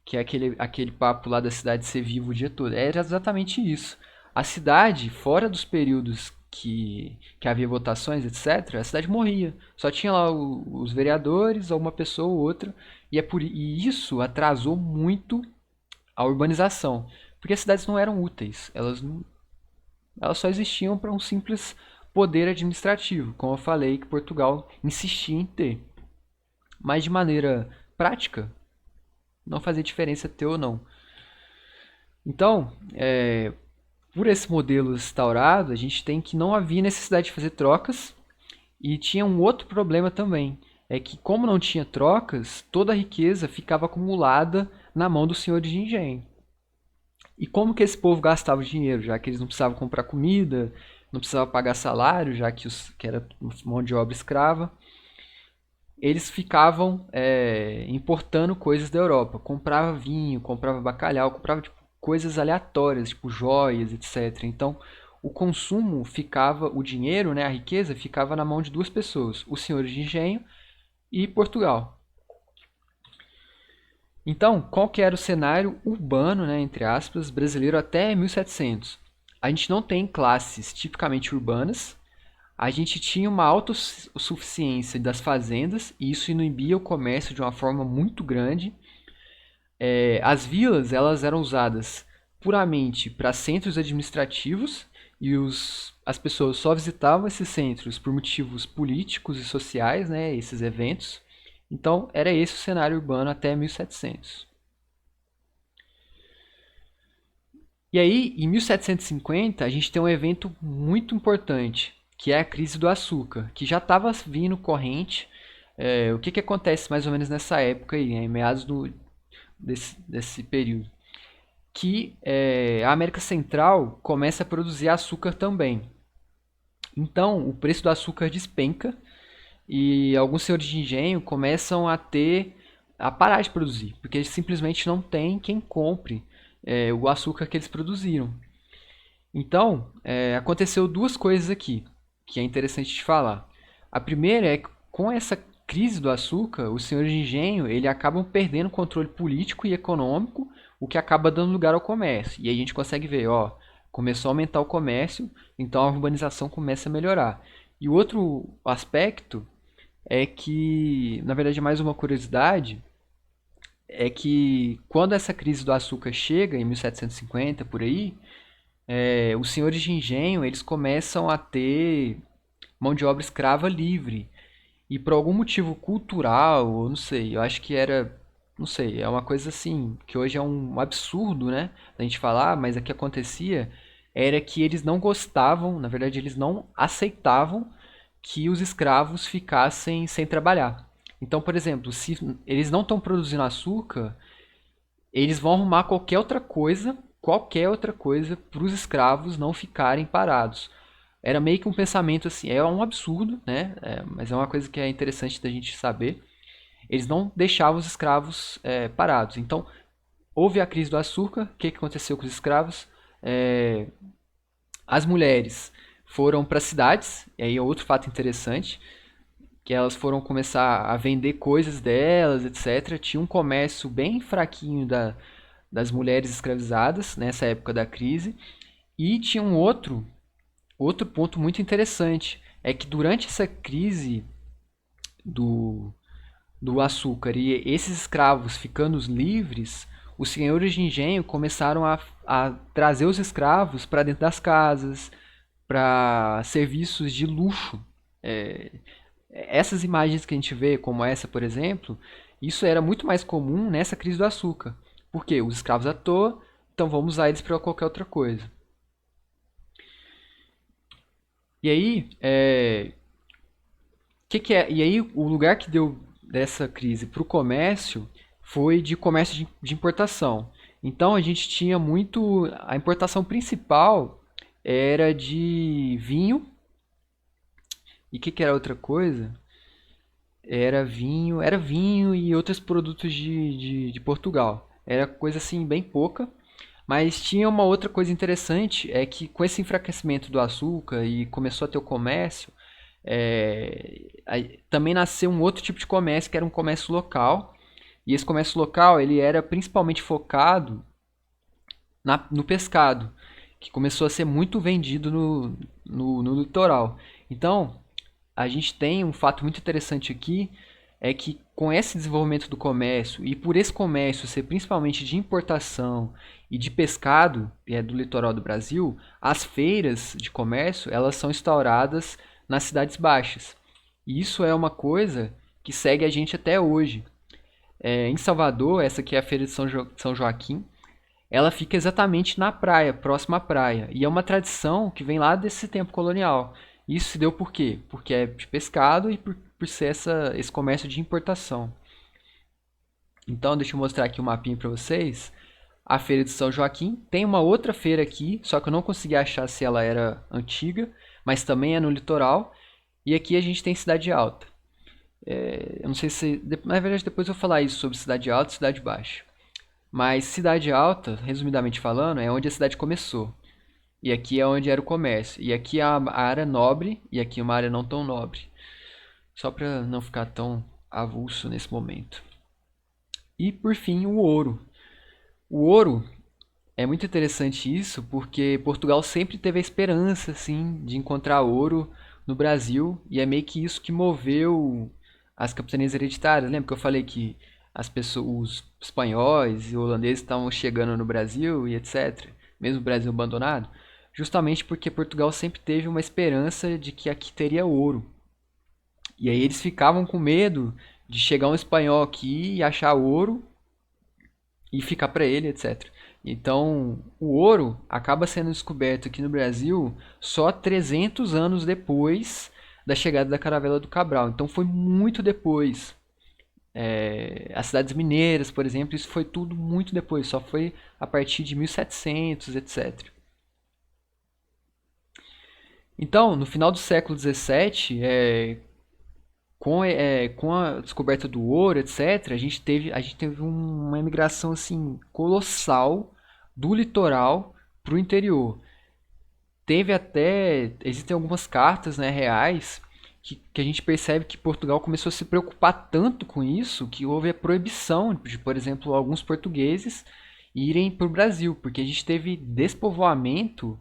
Speaker 1: que é aquele papo lá da cidade ser vivo o dia todo. Era exatamente isso. A cidade, fora dos períodos que havia votações, etc., a cidade morria. Só tinha lá os vereadores, ou uma pessoa ou outra, e isso atrasou muito a urbanização. Porque as cidades não eram úteis, elas só existiam para um simples poder administrativo, como eu falei que Portugal insistia em ter. Mas de maneira prática, não fazia diferença ter ou não. Então, por esse modelo instaurado, a gente tem que não havia necessidade de fazer trocas, e tinha um outro problema também, é que como não tinha trocas, toda a riqueza ficava acumulada na mão do senhor de engenho. E como que esse povo gastava o dinheiro, já que eles não precisavam comprar comida, não precisavam pagar salário, já que era mão de obra escrava, eles ficavam importando coisas da Europa. Comprava vinho, comprava bacalhau, comprava tipo, coisas aleatórias, tipo joias, etc. Então, o consumo ficava, o dinheiro, né, a riqueza, ficava na mão de duas pessoas, os senhores de engenho e Portugal. Então, qual que era o cenário urbano, né, entre aspas, brasileiro até 1700? A gente não tem classes tipicamente urbanas, a gente tinha uma autossuficiência das fazendas, e isso inibia o comércio de uma forma muito grande. As vilas elas eram usadas puramente para centros administrativos, e as pessoas só visitavam esses centros por motivos políticos e sociais, né, esses eventos. Então, era esse o cenário urbano até 1700. E aí, em 1750, a gente tem um evento muito importante, que é a crise do açúcar, que já estava vindo corrente. O que acontece mais ou menos nessa época aí, em meados desse período? Que a América Central começa a produzir açúcar também. Então, o preço do açúcar despenca, e alguns senhores de engenho começam a parar de produzir, porque eles simplesmente não tem quem compre o açúcar que eles produziram. Então, aconteceu duas coisas aqui, que é interessante de falar. A primeira é que com essa crise do açúcar, os senhores de engenho, ele acabam perdendo o controle político e econômico, o que acaba dando lugar ao comércio. E aí a gente consegue ver, ó, começou a aumentar o comércio, então a urbanização começa a melhorar. E o outro aspecto é que, na verdade, mais uma curiosidade, é que quando essa crise do açúcar chega, em 1750, por aí, os senhores de engenho, eles começam a ter mão de obra escrava livre. E por algum motivo cultural, eu não sei, eu acho que era, não sei, é uma coisa assim, que hoje é um absurdo, né? A gente falar, mas o que acontecia era que eles não gostavam, na verdade, eles não aceitavam que os escravos ficassem sem trabalhar. Então, por exemplo, se eles não estão produzindo açúcar, eles vão arrumar qualquer outra coisa para os escravos não ficarem parados. Era meio que um pensamento assim, é um absurdo, né? Mas é uma coisa que é interessante da gente saber. Eles não deixavam os escravos parados. Então, houve a crise do açúcar. O que aconteceu com os escravos? As mulheres foram para cidades, e aí é outro fato interessante, que elas foram começar a vender coisas delas, etc. Tinha um comércio bem fraquinho das mulheres escravizadas nessa época da crise. E tinha um outro ponto muito interessante, é que durante essa crise do, do açúcar e esses escravos ficando livres, os senhores de engenho começaram a trazer os escravos para dentro das casas, para serviços de luxo. Essas imagens que a gente vê, como essa, por exemplo, isso era muito mais comum nessa crise do açúcar. Porque os escravos à toa, então vamos usar eles para qualquer outra coisa. E aí, e aí o lugar que deu dessa crise para o comércio foi de comércio de importação. Então a gente tinha muito. A importação principal era de vinho. E o que era outra coisa? Era vinho e outros produtos de Portugal. Era coisa assim bem pouca. Mas tinha uma outra coisa interessante, é que com esse enfraquecimento do açúcar e começou a ter o comércio, também nasceu um outro tipo de comércio, que era um comércio local. E esse comércio local ele era principalmente focado no pescado, que começou a ser muito vendido no litoral. Então, a gente tem um fato muito interessante aqui, é que com esse desenvolvimento do comércio, e por esse comércio ser principalmente de importação e de pescado, do litoral do Brasil, as feiras de comércio elas são instauradas nas cidades baixas. E isso é uma coisa que segue a gente até hoje. Em Salvador, essa aqui é a feira de São Joaquim, ela fica exatamente na praia, próxima à praia. E é uma tradição que vem lá desse tempo colonial. Isso se deu por quê? Porque é de pescado e por ser esse comércio de importação. Então, deixa eu mostrar aqui o mapinha para vocês. A feira de São Joaquim. Tem uma outra feira aqui, só que eu não consegui achar se ela era antiga, mas também é no litoral. E aqui a gente tem Cidade Alta. Eu não sei se... Na verdade, depois eu vou falar isso sobre Cidade Alta e Cidade Baixa. Mas Cidade Alta, resumidamente falando, é onde a cidade começou. E aqui é onde era o comércio. E aqui é a área nobre e aqui é uma área não tão nobre. Só para não ficar tão avulso nesse momento. E por fim, o ouro. O ouro é muito interessante isso, porque Portugal sempre teve a esperança assim, de encontrar ouro no Brasil. E é meio que isso que moveu as capitanias hereditárias. Lembra que eu falei que os espanhóis e holandeses estavam chegando no Brasil e etc. Mesmo o Brasil abandonado? Justamente porque Portugal sempre teve uma esperança de que aqui teria ouro. E aí eles ficavam com medo de chegar um espanhol aqui e achar ouro e ficar para ele, etc. Então, o ouro acaba sendo descoberto aqui no Brasil só 300 anos depois da chegada da Caravela do Cabral. Então, foi muito depois. As cidades mineiras, por exemplo, isso foi tudo muito depois. Só foi a partir de 1700, etc. Então, no final do século XVII, com a descoberta do ouro, etc., a gente teve uma imigração assim, colossal do litoral para o interior. Existem algumas cartas, né, reais que a gente percebe que Portugal começou a se preocupar tanto com isso que houve a proibição de, por exemplo, alguns portugueses irem para o Brasil, porque a gente teve despovoamento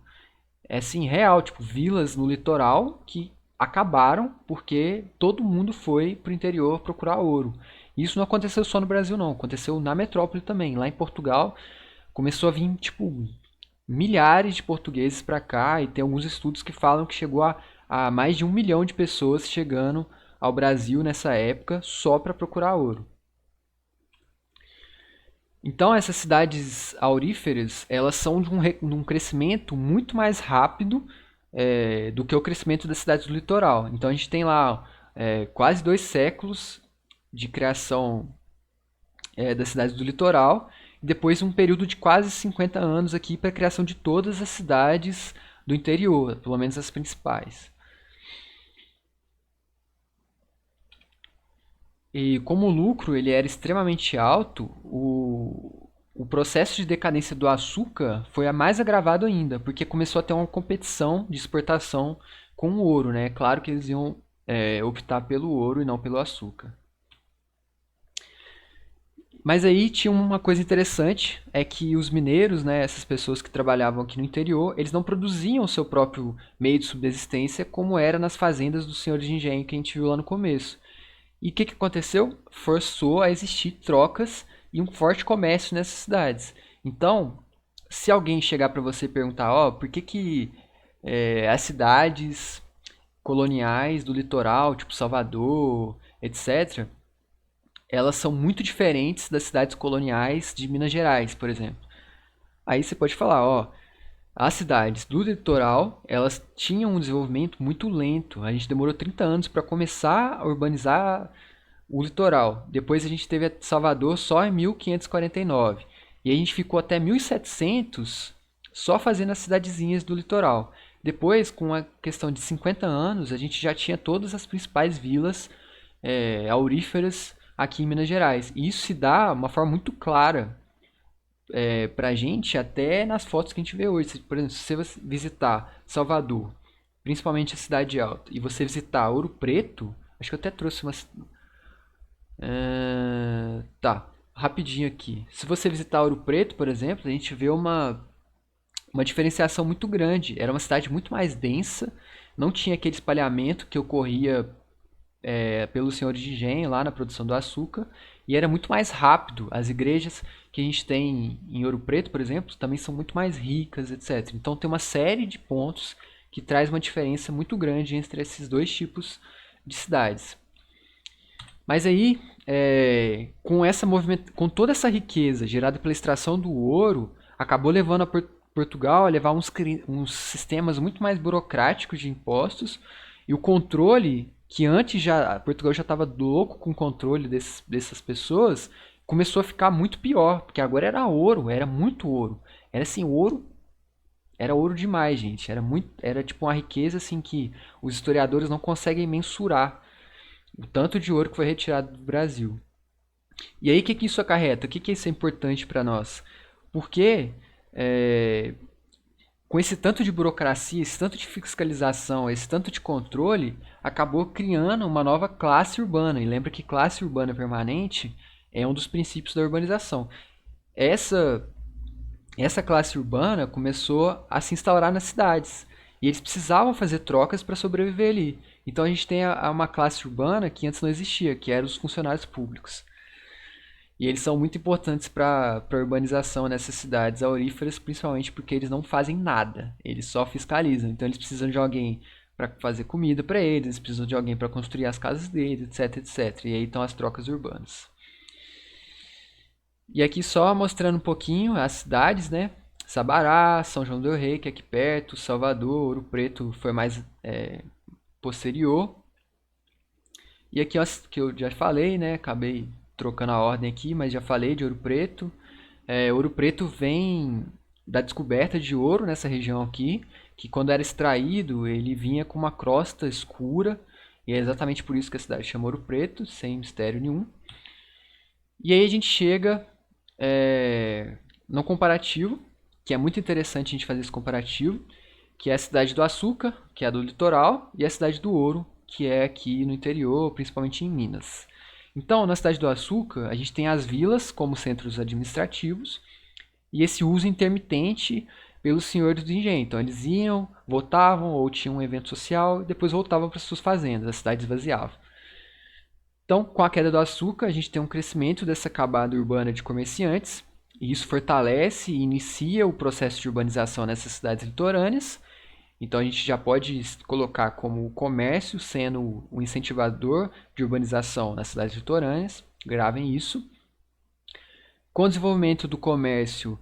Speaker 1: assim, real, tipo, vilas no litoral que acabaram porque todo mundo foi pro interior procurar ouro. Isso não aconteceu só no Brasil, não. Aconteceu na metrópole também. Lá em Portugal começou a vir, tipo, milhares de portugueses para cá e tem alguns estudos que falam que chegou a mais de 1 milhão de pessoas chegando ao Brasil nessa época só para procurar ouro. Então essas cidades auríferas, elas são de um crescimento muito mais rápido do que o crescimento das cidades do litoral. Então a gente tem lá quase 2 séculos de criação das cidades do litoral e depois um período de quase 50 anos aqui para a criação de todas as cidades do interior, pelo menos as principais. E como o lucro ele era extremamente alto, o processo de decadência do açúcar foi a mais agravado ainda, porque começou a ter uma competição de exportação com o ouro, né? Claro que eles iam optar pelo ouro e não pelo açúcar. Mas aí tinha uma coisa interessante, é que os mineiros, né, essas pessoas que trabalhavam aqui no interior, eles não produziam o seu próprio meio de subsistência como era nas fazendas dos senhores de engenho que a gente viu lá no começo. E o que aconteceu? Forçou a existir trocas e um forte comércio nessas cidades. Então, se alguém chegar para você e perguntar, por que as cidades coloniais do litoral, tipo Salvador, etc., elas são muito diferentes das cidades coloniais de Minas Gerais, por exemplo. Aí você pode falar, as cidades do litoral, elas tinham um desenvolvimento muito lento. A gente demorou 30 anos para começar a urbanizar o litoral. Depois a gente teve Salvador só em 1549. E a gente ficou até 1700 só fazendo as cidadezinhas do litoral. Depois, com a questão de 50 anos, a gente já tinha todas as principais vilas auríferas aqui em Minas Gerais. E isso se dá de uma forma muito clara pra gente até nas fotos que a gente vê hoje. Por exemplo, se você visitar Salvador, principalmente a Cidade Alta, e você visitar Ouro Preto, acho que eu até trouxe umas... tá, rapidinho aqui. Se você visitar Ouro Preto, por exemplo, a gente vê uma diferenciação muito grande. Era uma cidade muito mais densa, não tinha aquele espalhamento que ocorria pelos senhores de engenho lá na produção do açúcar, e era muito mais rápido. As igrejas que a gente tem em Ouro Preto, por exemplo, também são muito mais ricas, etc. Então tem uma série de pontos que traz uma diferença muito grande entre esses dois tipos de cidades. Mas aí, com toda essa riqueza gerada pela extração do ouro, acabou levando a Portugal a levar uns sistemas muito mais burocráticos de impostos, e o controle que antes Portugal já estava louco com o controle dessas pessoas, começou a ficar muito pior, porque agora era ouro, era muito ouro. Era assim, ouro, era ouro demais, gente. Era tipo uma riqueza assim que os historiadores não conseguem mensurar o tanto de ouro que foi retirado do Brasil. E aí o que isso acarreta? O que isso é importante para nós? Porque com esse tanto de burocracia, esse tanto de fiscalização, esse tanto de controle, acabou criando uma nova classe urbana. E lembra que classe urbana permanente é um dos princípios da urbanização. Essa classe urbana começou a se instaurar nas cidades. E eles precisavam fazer trocas para sobreviver ali. Então a gente tem uma classe urbana que antes não existia, que eram os funcionários públicos. E eles são muito importantes para a urbanização nessas cidades auríferas, principalmente porque eles não fazem nada, eles só fiscalizam. Então eles precisam de alguém para fazer comida para eles precisam de alguém para construir as casas deles, etc, etc. E aí estão as trocas urbanas. E aqui só mostrando um pouquinho as cidades, né? Sabará, São João del Rei, que é aqui perto, Salvador, Ouro Preto foi mais posterior. E aqui que eu já falei, né? Acabei trocando a ordem aqui, mas já falei de Ouro Preto. Ouro Preto vem da descoberta de ouro nessa região aqui, que quando era extraído ele vinha com uma crosta escura, e é exatamente por isso que a cidade chama Ouro Preto, sem mistério nenhum. E aí a gente chega no comparativo, que é muito interessante a gente fazer esse comparativo, que é a cidade do açúcar, que é a do litoral, e a cidade do ouro, que é aqui no interior, principalmente em Minas. Então, na cidade do Açúcar, a gente tem as vilas como centros administrativos e esse uso intermitente pelos senhores do engenho. Então, eles iam, votavam ou tinham um evento social e depois voltavam para suas fazendas, a cidade esvaziava. Então, com a queda do açúcar, a gente tem um crescimento dessa camada urbana de comerciantes, e isso fortalece e inicia o processo de urbanização nessas cidades litorâneas. Então, a gente já pode colocar como o comércio sendo o incentivador de urbanização nas cidades litorâneas. Gravem isso. Com o desenvolvimento do comércio,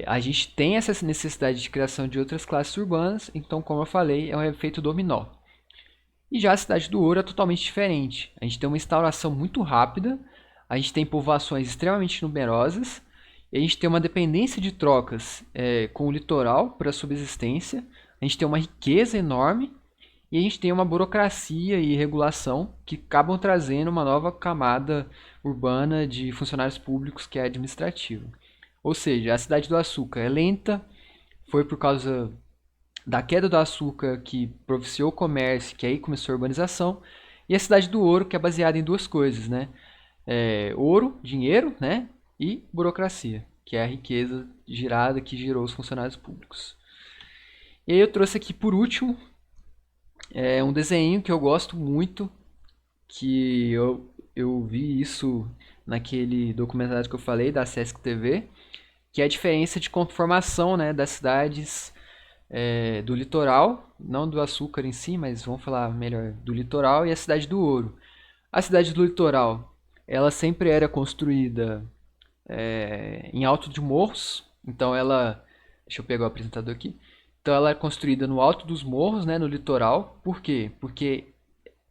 Speaker 1: a gente tem essa necessidade de criação de outras classes urbanas. Então, como eu falei, é um efeito dominó. E já a cidade do Ouro é totalmente diferente. A gente tem uma instauração muito rápida, a gente tem povoações extremamente numerosas, e a gente tem uma dependência de trocas com o litoral para a subsistência, a gente tem uma riqueza enorme, e a gente tem uma burocracia e regulação que acabam trazendo uma nova camada urbana de funcionários públicos que é administrativa. Ou seja, a cidade do açúcar é lenta, foi por causa da queda do açúcar que propiciou o comércio, que aí começou a urbanização, e a cidade do ouro, que é baseada em duas coisas, né? Ouro, dinheiro, né? E burocracia, que é a riqueza girada que girou os funcionários públicos. E aí eu trouxe aqui por último um desenho que eu gosto muito, que eu vi isso naquele documentário que eu falei, da Sesc TV, que é a diferença de conformação, né, das cidades do litoral, não do açúcar em si, mas vamos falar melhor do litoral, e a cidade do ouro. A cidade do litoral, ela sempre era construída em alto de morros, então ela, deixa eu pegar o apresentador aqui, então ela é construída no alto dos morros, né, no litoral. Por quê? Porque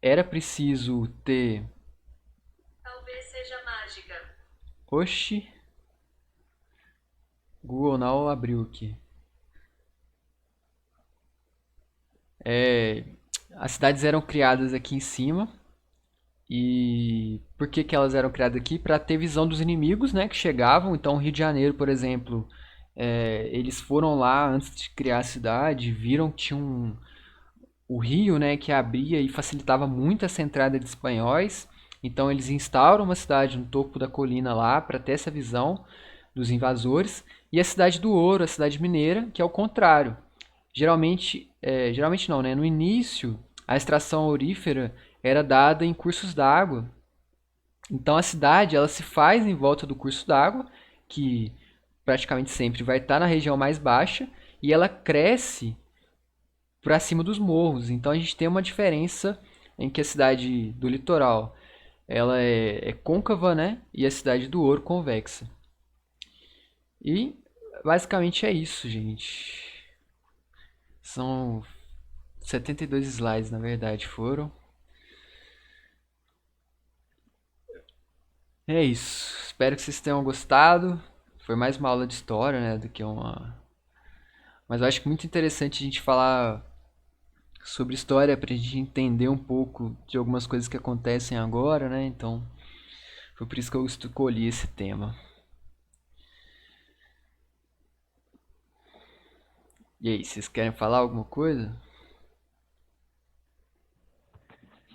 Speaker 1: era preciso ter...
Speaker 4: Talvez seja mágica.
Speaker 1: Oxi, Google Now abriu aqui. As cidades eram criadas aqui em cima. E por que, que elas eram criadas aqui? Para ter visão dos inimigos, né, que chegavam. Então, o Rio de Janeiro, por exemplo, eles foram lá antes de criar a cidade, viram que tinha o rio, né, que abria e facilitava muito essa entrada de espanhóis. Então, eles instauram uma cidade no topo da colina lá para ter essa visão dos invasores. E a cidade do ouro, a cidade mineira, que é o contrário. Geralmente não, né? No início, a extração aurífera era dada em cursos d'água. Então a cidade ela se faz em volta do curso d'água, que praticamente sempre vai estar na região mais baixa, e ela cresce para cima dos morros. Então a gente tem uma diferença em que a cidade do litoral ela é côncava, né? E a cidade do ouro convexa. E basicamente é isso, gente. São 72 slides, na verdade, foram. É isso. Espero que vocês tenham gostado. Foi mais uma aula de história, né, do que uma... Mas eu acho muito interessante a gente falar sobre história pra gente entender um pouco de algumas coisas que acontecem agora, né? Então, foi por isso que eu escolhi esse tema. E aí, vocês querem falar alguma coisa?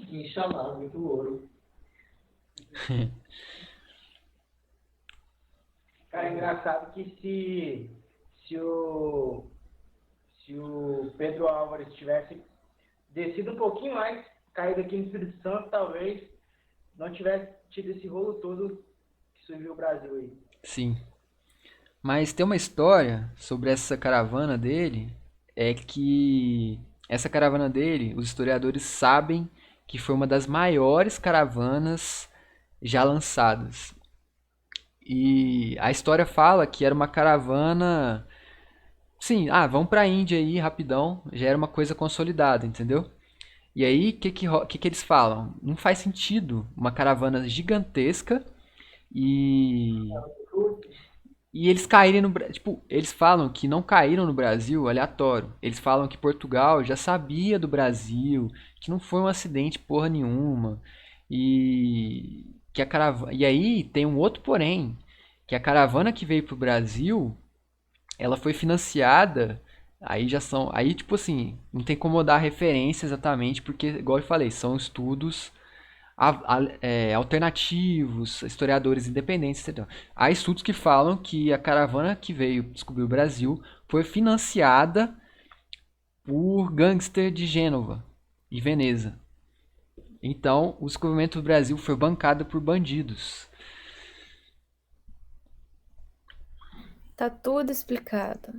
Speaker 2: Inshallah, muito ouro. Cara, é engraçado que se o Pedro Álvares tivesse descido um pouquinho mais, caído aqui no Espírito Santo, talvez não tivesse tido esse rolo todo que surgiu o Brasil aí.
Speaker 1: Sim. Mas tem uma história sobre essa caravana dele, é que essa caravana dele, os historiadores sabem que foi uma das maiores caravanas já lançadas. E a história fala que era uma caravana, sim, vamos pra Índia aí rapidão, já era uma coisa consolidada, entendeu? E aí, o que eles falam? Não faz sentido uma caravana gigantesca e eles caírem no Brasil. Tipo, eles falam que não caíram no Brasil aleatório. Eles falam que Portugal já sabia do Brasil, que não foi um acidente porra nenhuma. E aí tem um outro porém, que a caravana que veio pro Brasil, ela foi financiada Aí já são. Aí, tipo assim, não tem como dar referência exatamente, porque, igual eu falei, são estudos alternativos, historiadores independentes, entendeu? Há estudos que falam que a caravana que veio descobrir o Brasil foi financiada por gangster de Gênova e Veneza. Então, o descobrimento do Brasil foi bancado por bandidos.
Speaker 3: Tá tudo explicado.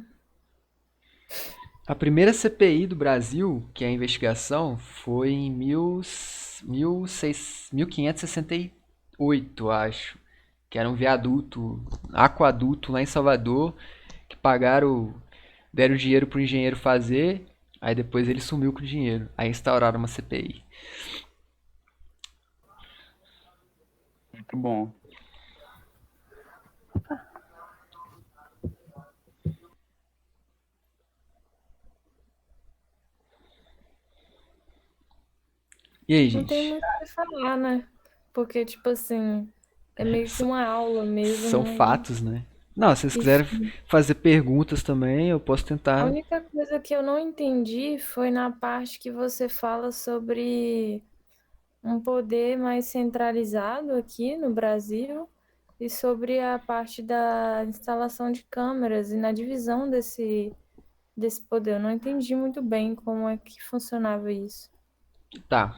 Speaker 1: A primeira CPI do Brasil, que é a investigação, foi em 1568, acho. Que era um viaduto, aquaduto lá em Salvador, que deram dinheiro pro engenheiro fazer, aí depois ele sumiu com o dinheiro. Aí instauraram uma CPI.
Speaker 5: Muito bom.
Speaker 1: E aí,
Speaker 3: Não tem
Speaker 1: gente?
Speaker 3: muito o que falar, né? Porque, tipo assim, é meio que uma aula mesmo,
Speaker 1: São
Speaker 3: né?
Speaker 1: fatos, né? Não, se vocês
Speaker 3: E
Speaker 1: quiserem fazer perguntas também, eu posso
Speaker 3: a
Speaker 1: tentar.
Speaker 3: única coisa que eu não entendi foi na parte que você fala sobre um poder mais centralizado aqui no Brasil e sobre a parte da instalação de câmeras e na divisão desse poder. Eu não entendi muito bem como é que funcionava isso.
Speaker 1: Tá.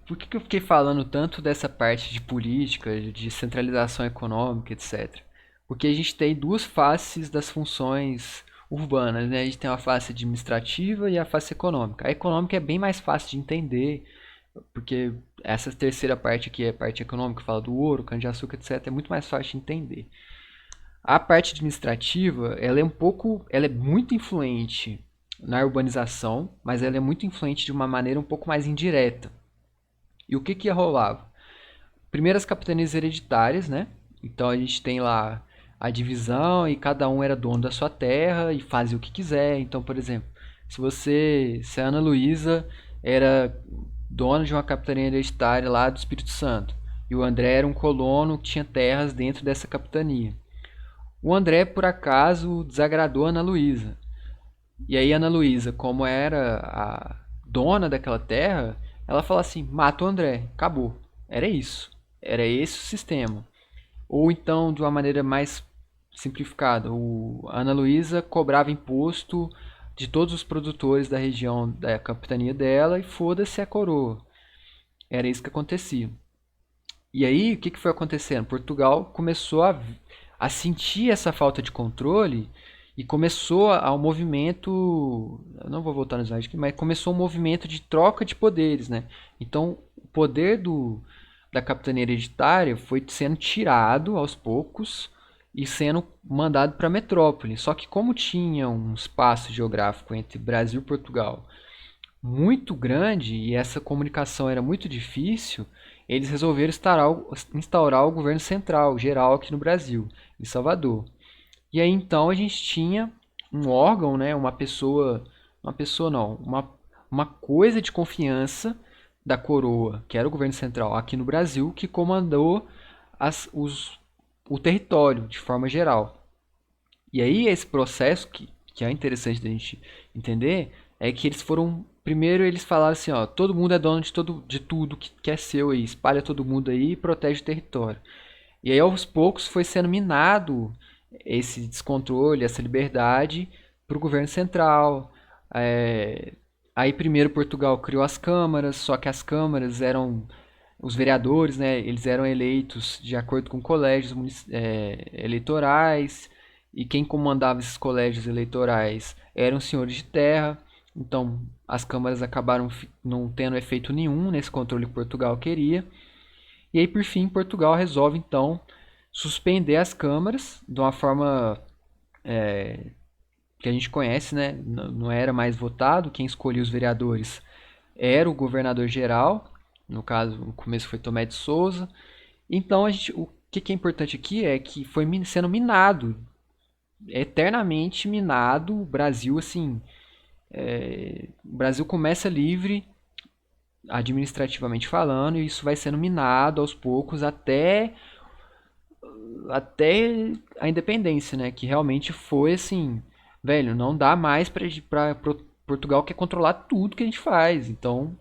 Speaker 1: Por que eu fiquei falando tanto dessa parte de política, de centralização econômica, etc? Porque a gente tem duas faces das funções urbanas, né? A gente tem a face administrativa e a face econômica. A econômica é bem mais fácil de entender, porque essa terceira parte aqui, a parte econômica, que fala do ouro, cana-de-açúcar, etc., é muito mais fácil de entender. A parte administrativa, ela é muito influente na urbanização, mas ela é muito influente de uma maneira um pouco mais indireta. E o que que rolava? Primeiro as capitanias hereditárias, né? Então a gente tem lá a divisão e cada um era dono da sua terra e fazia o que quiser. Então, por exemplo, se a Ana Luísa era dona de uma capitania hereditária lá do Espírito Santo e o André era um colono que tinha terras dentro dessa capitania. O André, por acaso, desagradou a Ana Luísa. E aí, a Ana Luísa, como era a dona daquela terra, ela fala assim: mata o André, acabou. Era isso. Era esse o sistema. Ou então, de uma maneira mais simplificada, a Ana Luísa cobrava imposto de todos os produtores da região da capitania dela e foda-se a coroa. Era isso que acontecia. E aí, o que foi acontecendo? Portugal começou a sentir essa falta de controle e começou ao movimento, eu não vou voltar no slide aqui, mas começou um movimento de troca de poderes, né? Então, o poder da capitania hereditária foi sendo tirado aos poucos e sendo mandado para a metrópole. Só que como tinha um espaço geográfico entre Brasil e Portugal muito grande e essa comunicação era muito difícil, eles resolveram instaurar o governo central, geral aqui no Brasil, em Salvador. E aí então a gente tinha um órgão, né, uma pessoa não, uma coisa de confiança da coroa, que era o governo central aqui no Brasil, que comandou o território de forma geral. E aí esse processo, que é interessante da gente entender, é que eles foram. Primeiro eles falaram assim, ó, todo mundo é dono de tudo que é seu aí, espalha todo mundo aí e protege o território. E aí aos poucos foi sendo minado esse descontrole, essa liberdade para o governo central. Aí primeiro Portugal criou as câmaras, só que as câmaras eram os vereadores, né, eles eram eleitos de acordo com colégios eleitorais, e quem comandava esses colégios eleitorais eram senhores de terra. Então, as câmaras acabaram não tendo efeito nenhum nesse controle que Portugal queria. E aí, por fim, Portugal resolve, então, suspender as câmaras de uma forma que a gente conhece, né? Não era mais votado. Quem escolhia os vereadores era o governador geral. No caso, no começo foi Tomé de Souza. Então, o que é importante aqui é que foi sendo minado, eternamente minado. O Brasil, assim, o Brasil começa livre, administrativamente falando, e isso vai sendo minado aos poucos até a independência, né? Que realmente foi assim, velho, não dá mais pra Portugal quer controlar tudo que a gente faz. Então,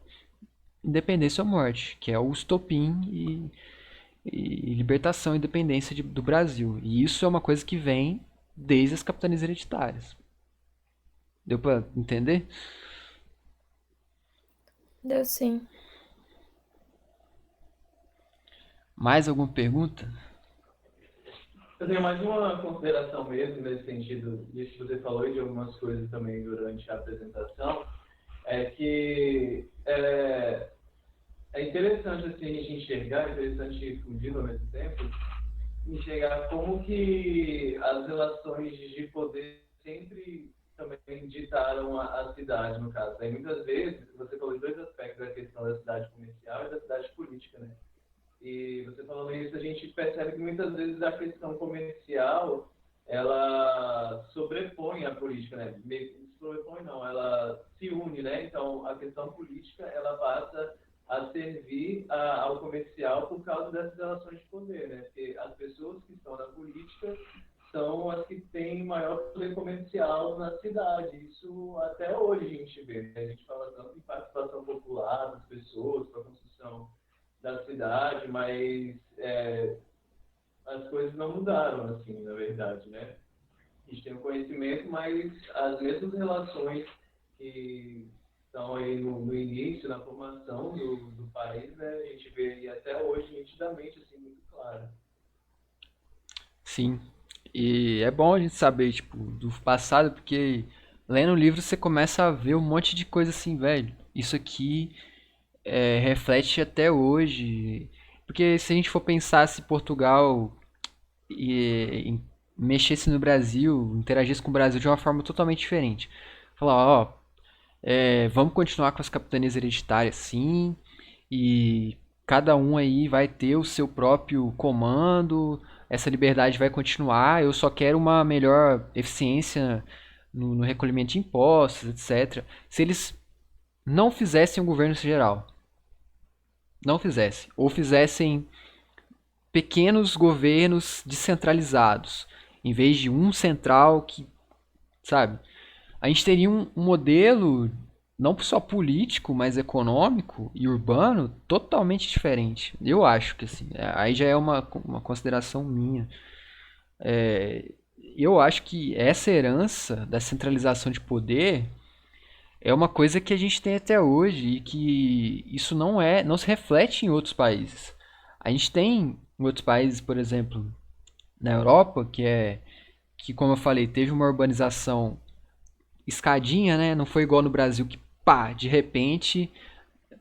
Speaker 1: independência ou morte, que é o estopim e libertação e independência do Brasil. E isso é uma coisa que vem desde as capitanias hereditárias. Deu pra entender?
Speaker 3: Deu sim.
Speaker 1: Mais alguma pergunta?
Speaker 6: Eu tenho mais uma consideração mesmo nesse sentido disso que você falou e de algumas coisas também durante a apresentação, é que é interessante assim, a gente enxergar, é interessante e fundido ao mesmo tempo, enxergar como que as relações de poder sempre também ditaram a cidade, no caso. Aí, muitas vezes, você falou em dois aspectos da questão da cidade comercial e da cidade política, né? E você falando isso, a gente percebe que muitas vezes a questão comercial, ela sobrepõe a política, né? Sobrepõe não, ela se une, né? Então, a questão política, ela passa a servir ao comercial por causa dessas relações de poder, né? Porque as pessoas que estão na política são as que têm maior poder comercial na cidade. Isso até hoje a gente vê, né? A gente fala tanto em participação popular das pessoas, para a construção da cidade, mas as coisas não mudaram, assim, na verdade, né? A gente tem o conhecimento, mas as mesmas relações que estão aí no início, na formação do país, né? A gente vê aí até hoje nitidamente, assim, muito claro.
Speaker 1: Sim. E é bom a gente saber, tipo, do passado, porque lendo o livro você começa a ver um monte de coisa assim, velho. Isso aqui reflete até hoje. Porque se a gente for pensar se Portugal mexesse no Brasil, interagisse com o Brasil de uma forma totalmente diferente. Falar, ó, vamos continuar com as capitanias hereditárias, sim, e cada um aí vai ter o seu próprio comando, essa liberdade vai continuar, eu só quero uma melhor eficiência no recolhimento de impostos, etc. Se eles não fizessem um governo geral, não fizessem, ou fizessem pequenos governos descentralizados, em vez de um central que, sabe, a gente teria um modelo não só político, mas econômico e urbano totalmente diferente. Eu acho que assim, aí já é uma consideração minha. Eu acho que essa herança da centralização de poder é uma coisa que a gente tem até hoje e que isso não se reflete em outros países. A gente tem em outros países, por exemplo, na Europa, que como eu falei, teve uma urbanização escadinha, né? Não foi igual no Brasil que pá, de repente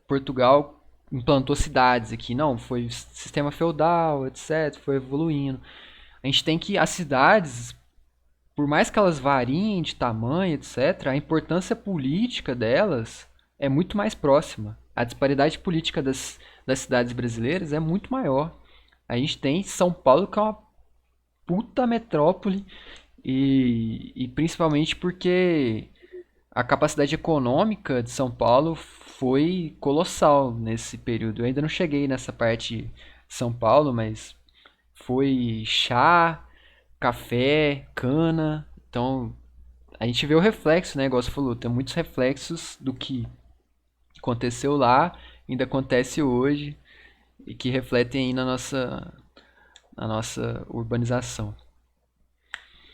Speaker 1: Portugal implantou cidades aqui. Não, foi sistema feudal, etc, foi evoluindo. A gente tem que as cidades, por mais que elas variem de tamanho, etc, a importância política delas é muito mais próxima. A disparidade política das cidades brasileiras é muito maior. A gente tem São Paulo, que é uma puta metrópole, e principalmente porque a capacidade econômica de São Paulo foi colossal nesse período. Eu ainda não cheguei nessa parte de São Paulo, mas foi chá, café, cana. Então a gente vê o reflexo, né? Igual você falou, tem muitos reflexos do que aconteceu lá, ainda acontece hoje e que refletem aí na nossa urbanização.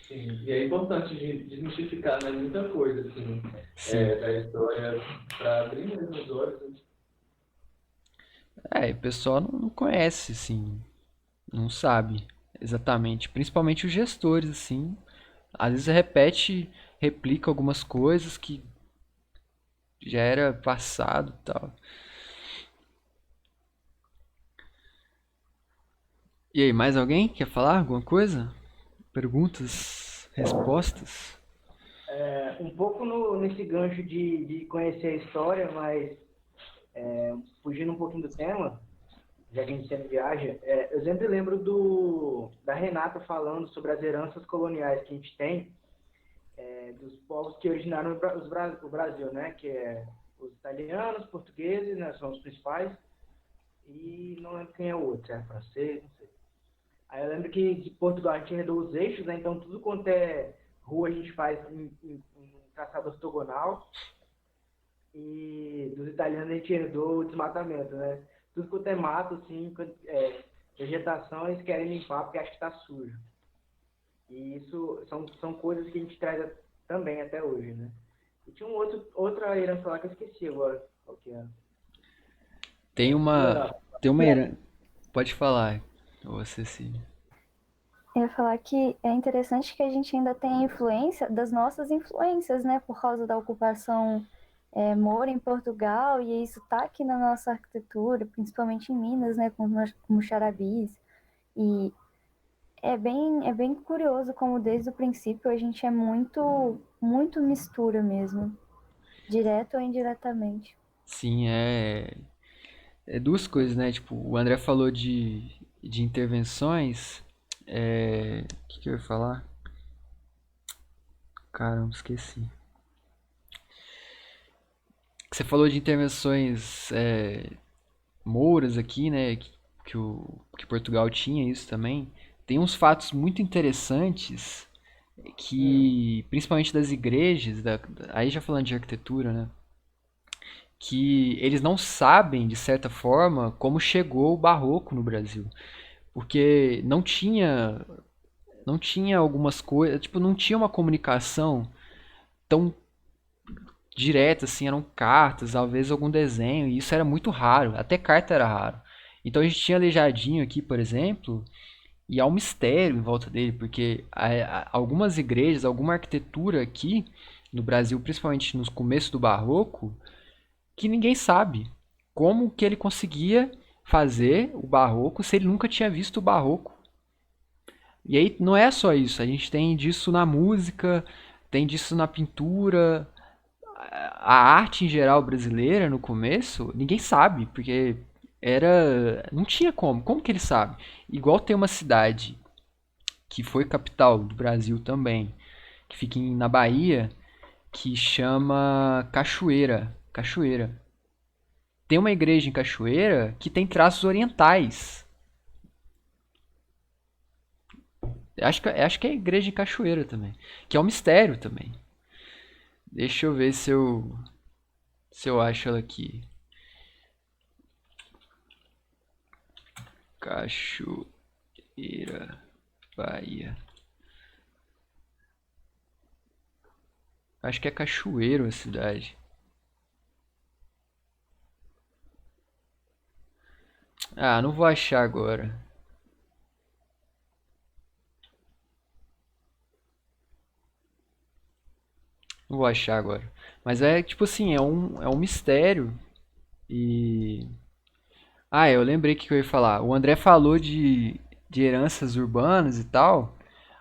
Speaker 6: Sim, e é importante desmistificar, né, muita coisa, assim,
Speaker 1: Sim.
Speaker 6: da história, para abrir mesmo os olhos, né?
Speaker 1: O pessoal não conhece, assim, não sabe exatamente. Principalmente os gestores, assim. Às vezes repete, replica algumas coisas que já era passado e tal. E aí, mais alguém quer falar alguma coisa? Perguntas? Respostas?
Speaker 2: Um pouco nesse gancho de conhecer a história, mas fugindo um pouquinho do tema, já que a gente sempre viaja, eu sempre lembro da Renata falando sobre as heranças coloniais que a gente tem, dos povos que originaram o Brasil, né? Que é os italianos, portugueses, né? São os principais, e não lembro quem é o outro, é francês, não sei. Aí eu lembro que de Portugal a gente herdou os eixos, né? Então tudo quanto é rua a gente faz em traçado ortogonal, e dos italianos a gente herdou o desmatamento, né? Tudo quanto é mato, assim, vegetação, eles querem limpar porque acham que está sujo. E isso são coisas que a gente traz também até hoje, né? E tinha outra herança lá que eu esqueci agora. Qual que era?
Speaker 1: Tem uma,
Speaker 2: Legal.
Speaker 1: tem uma herança. Pode falar, ô Cecília.
Speaker 7: Eu ia falar que é interessante que a gente ainda tem a influência das nossas influências, né? Por causa da ocupação moura em Portugal, e isso tá aqui na nossa arquitetura, principalmente em Minas, né? Com charabis. E é bem curioso como desde o princípio a gente é muito, muito mistura mesmo, direto ou indiretamente.
Speaker 1: Sim, é duas coisas, né? Tipo, o André falou de intervenções. O que eu ia falar? Caramba, esqueci. Você falou de intervenções mouras aqui, né? Que Portugal tinha isso também. Tem uns fatos muito interessantes que, principalmente das igrejas, aí já falando de arquitetura, né? Que eles não sabem, de certa forma, como chegou o barroco no Brasil. Porque não tinha algumas coisas, tipo, não tinha uma comunicação tão direta assim, eram cartas, às vezes algum desenho, e isso era muito raro, até carta era raro. Então a gente tinha Aleijadinho aqui, por exemplo, e há um mistério em volta dele, porque algumas igrejas, alguma arquitetura aqui no Brasil, principalmente nos começos do barroco, que ninguém sabe como que ele conseguia fazer o barroco se ele nunca tinha visto o barroco. E aí não é só isso, a gente tem disso na música, tem disso na pintura, a arte em geral brasileira no começo, ninguém sabe, porque não tinha como que ele sabe? Igual tem uma cidade que foi capital do Brasil também, que fica na Bahia, que chama Cachoeira. Tem uma igreja em Cachoeira que tem traços orientais. Acho que é a igreja em Cachoeira também, que é um mistério também. Deixa eu ver se eu acho ela aqui. Cachoeira, Bahia. Acho que é Cachoeiro a cidade. Ah, não vou achar agora. Não vou achar agora. Mas é tipo assim, é um mistério. E. Ah, eu lembrei o que eu ia falar. O André falou de heranças urbanas e tal.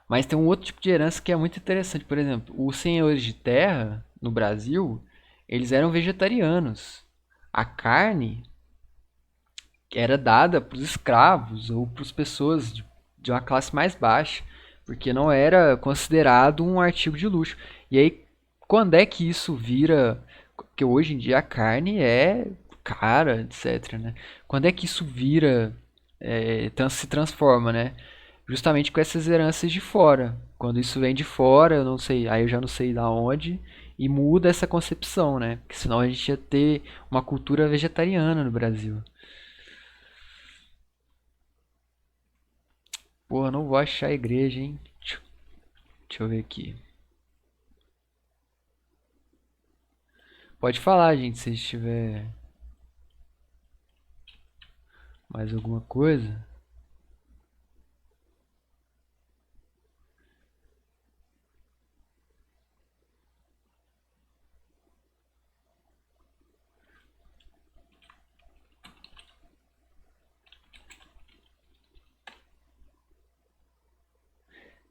Speaker 1: Mas tem um outro tipo de herança que é muito interessante. Por exemplo, os senhores de terra no Brasil, eles eram vegetarianos. A carne era dada para os escravos ou para as pessoas de uma classe mais baixa, porque não era considerado um artigo de luxo. E aí, quando é que isso vira? Porque hoje em dia a carne é cara, etc, né? Quando é que isso vira, se transforma, né? Justamente com essas heranças de fora. Quando isso vem de fora, eu não sei, aí eu já não sei da onde, e muda essa concepção, né? Porque senão a gente ia ter uma cultura vegetariana no Brasil. Porra, não vou achar a igreja, hein? Deixa eu ver aqui. Pode falar, gente, se tiver mais alguma coisa.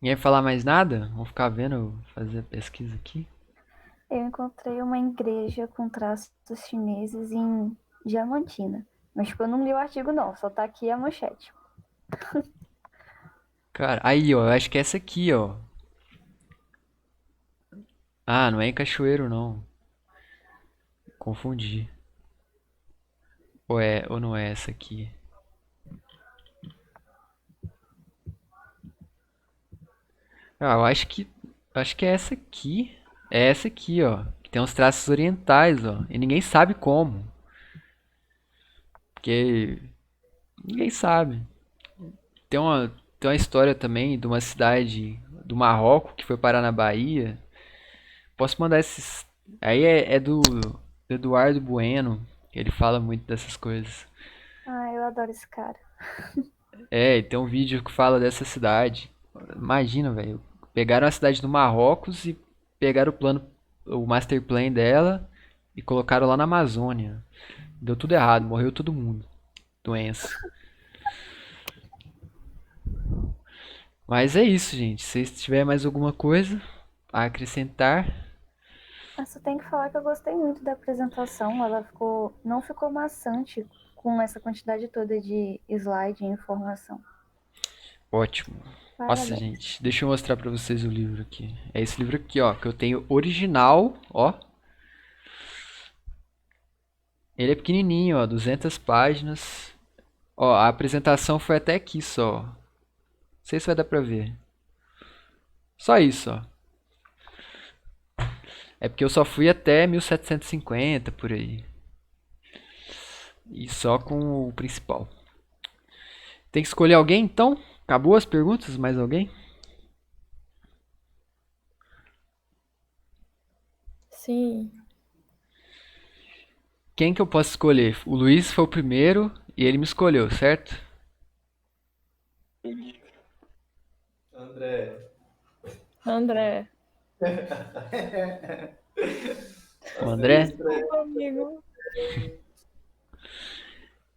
Speaker 1: Ninguém vai falar mais nada? Vamos ficar vendo, eu fazer a pesquisa aqui.
Speaker 7: Eu encontrei uma igreja com traços chineses em Diamantina. Mas, tipo, eu não li o artigo, não. Só tá aqui a manchete.
Speaker 1: Cara, aí, ó, eu acho que é essa aqui, ó. Ah, não é em Cachoeiro, não. Confundi. Ou não é essa aqui? Ah, eu acho que Acho que é essa aqui. É essa aqui, ó. Que tem uns traços orientais, ó. E ninguém sabe como. Porque ninguém sabe. Tem uma história também de uma cidade do Marrocos que foi parar na Bahia. Posso mandar esses. Aí é do Eduardo Bueno. Ele fala muito dessas coisas.
Speaker 7: Ah, eu adoro esse cara.
Speaker 1: É, e tem um vídeo que fala dessa cidade. Imagina, velho. Pegaram a cidade do Marrocos e pegaram o master plan dela e colocaram lá na Amazônia. Deu tudo errado, morreu todo mundo. Doença. Mas é isso, gente. Se tiver mais alguma coisa a acrescentar,
Speaker 7: Mas só tenho que falar que eu gostei muito da apresentação. Não ficou maçante com essa quantidade toda de slide e informação.
Speaker 1: ótimo. Nossa,
Speaker 7: Parabéns.
Speaker 1: gente, deixa eu mostrar pra vocês o livro aqui. É esse livro aqui, ó, que eu tenho original, ó. Ele é pequenininho, ó, 200 páginas. Ó, a apresentação foi até aqui só. Não sei se vai dar pra ver. Só isso, ó. É porque eu só fui até 1750 por aí. E só com o principal. Tem que escolher alguém então? Acabou as perguntas? Mais alguém?
Speaker 3: Sim.
Speaker 1: Quem que eu posso escolher? O Luiz foi o primeiro e ele me escolheu, certo?
Speaker 6: André.
Speaker 3: André.
Speaker 1: O André?
Speaker 3: Amigo.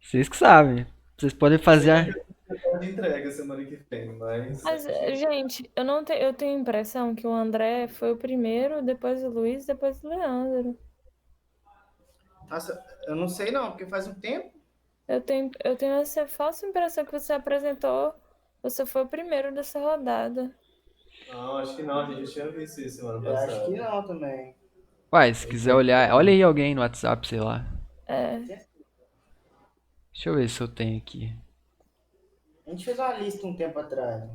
Speaker 1: Vocês que sabem. Vocês podem fazer.
Speaker 6: De entrega semana que vem, mas.
Speaker 3: Mas, gente, eu não tenho, eu tenho a impressão que o André foi o primeiro, depois o Luiz, depois o Leandro.
Speaker 2: Nossa, eu não sei não, porque faz um tempo.
Speaker 3: Eu tenho essa falsa impressão que você apresentou, você foi o primeiro dessa rodada.
Speaker 6: Não, acho que não, a gente tinha visto isso semana
Speaker 2: Eu acho
Speaker 6: passada.
Speaker 2: que não também.
Speaker 1: Uai, se quiser olhar. Olha aí alguém no WhatsApp, sei lá.
Speaker 3: É.
Speaker 1: Deixa eu ver se eu tenho aqui.
Speaker 2: A gente fez uma lista um tempo atrás.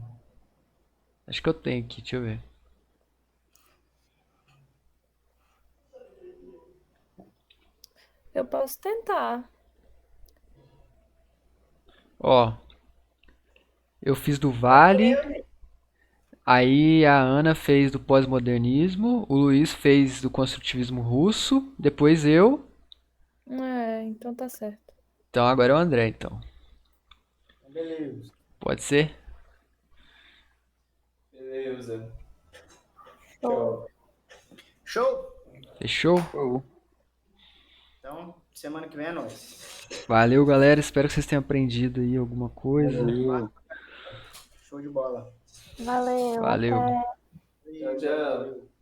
Speaker 1: Acho que eu tenho aqui, deixa eu ver.
Speaker 3: Eu posso tentar.
Speaker 1: Ó, eu fiz do Vale. Aí a Ana fez do pós-modernismo. O Luiz fez do construtivismo russo. Depois eu.
Speaker 3: É, então tá certo.
Speaker 1: Então agora é o André, então.
Speaker 2: Beleza.
Speaker 1: Pode ser?
Speaker 6: Beleza.
Speaker 3: Show.
Speaker 2: Show?
Speaker 1: Fechou?
Speaker 5: Show.
Speaker 2: Então, semana que vem é nóis.
Speaker 1: Valeu, galera. Espero que vocês tenham aprendido aí alguma coisa.
Speaker 5: Valeu.
Speaker 2: Show de bola.
Speaker 7: Valeu.
Speaker 1: Valeu.
Speaker 7: Até.
Speaker 6: Tchau, tchau.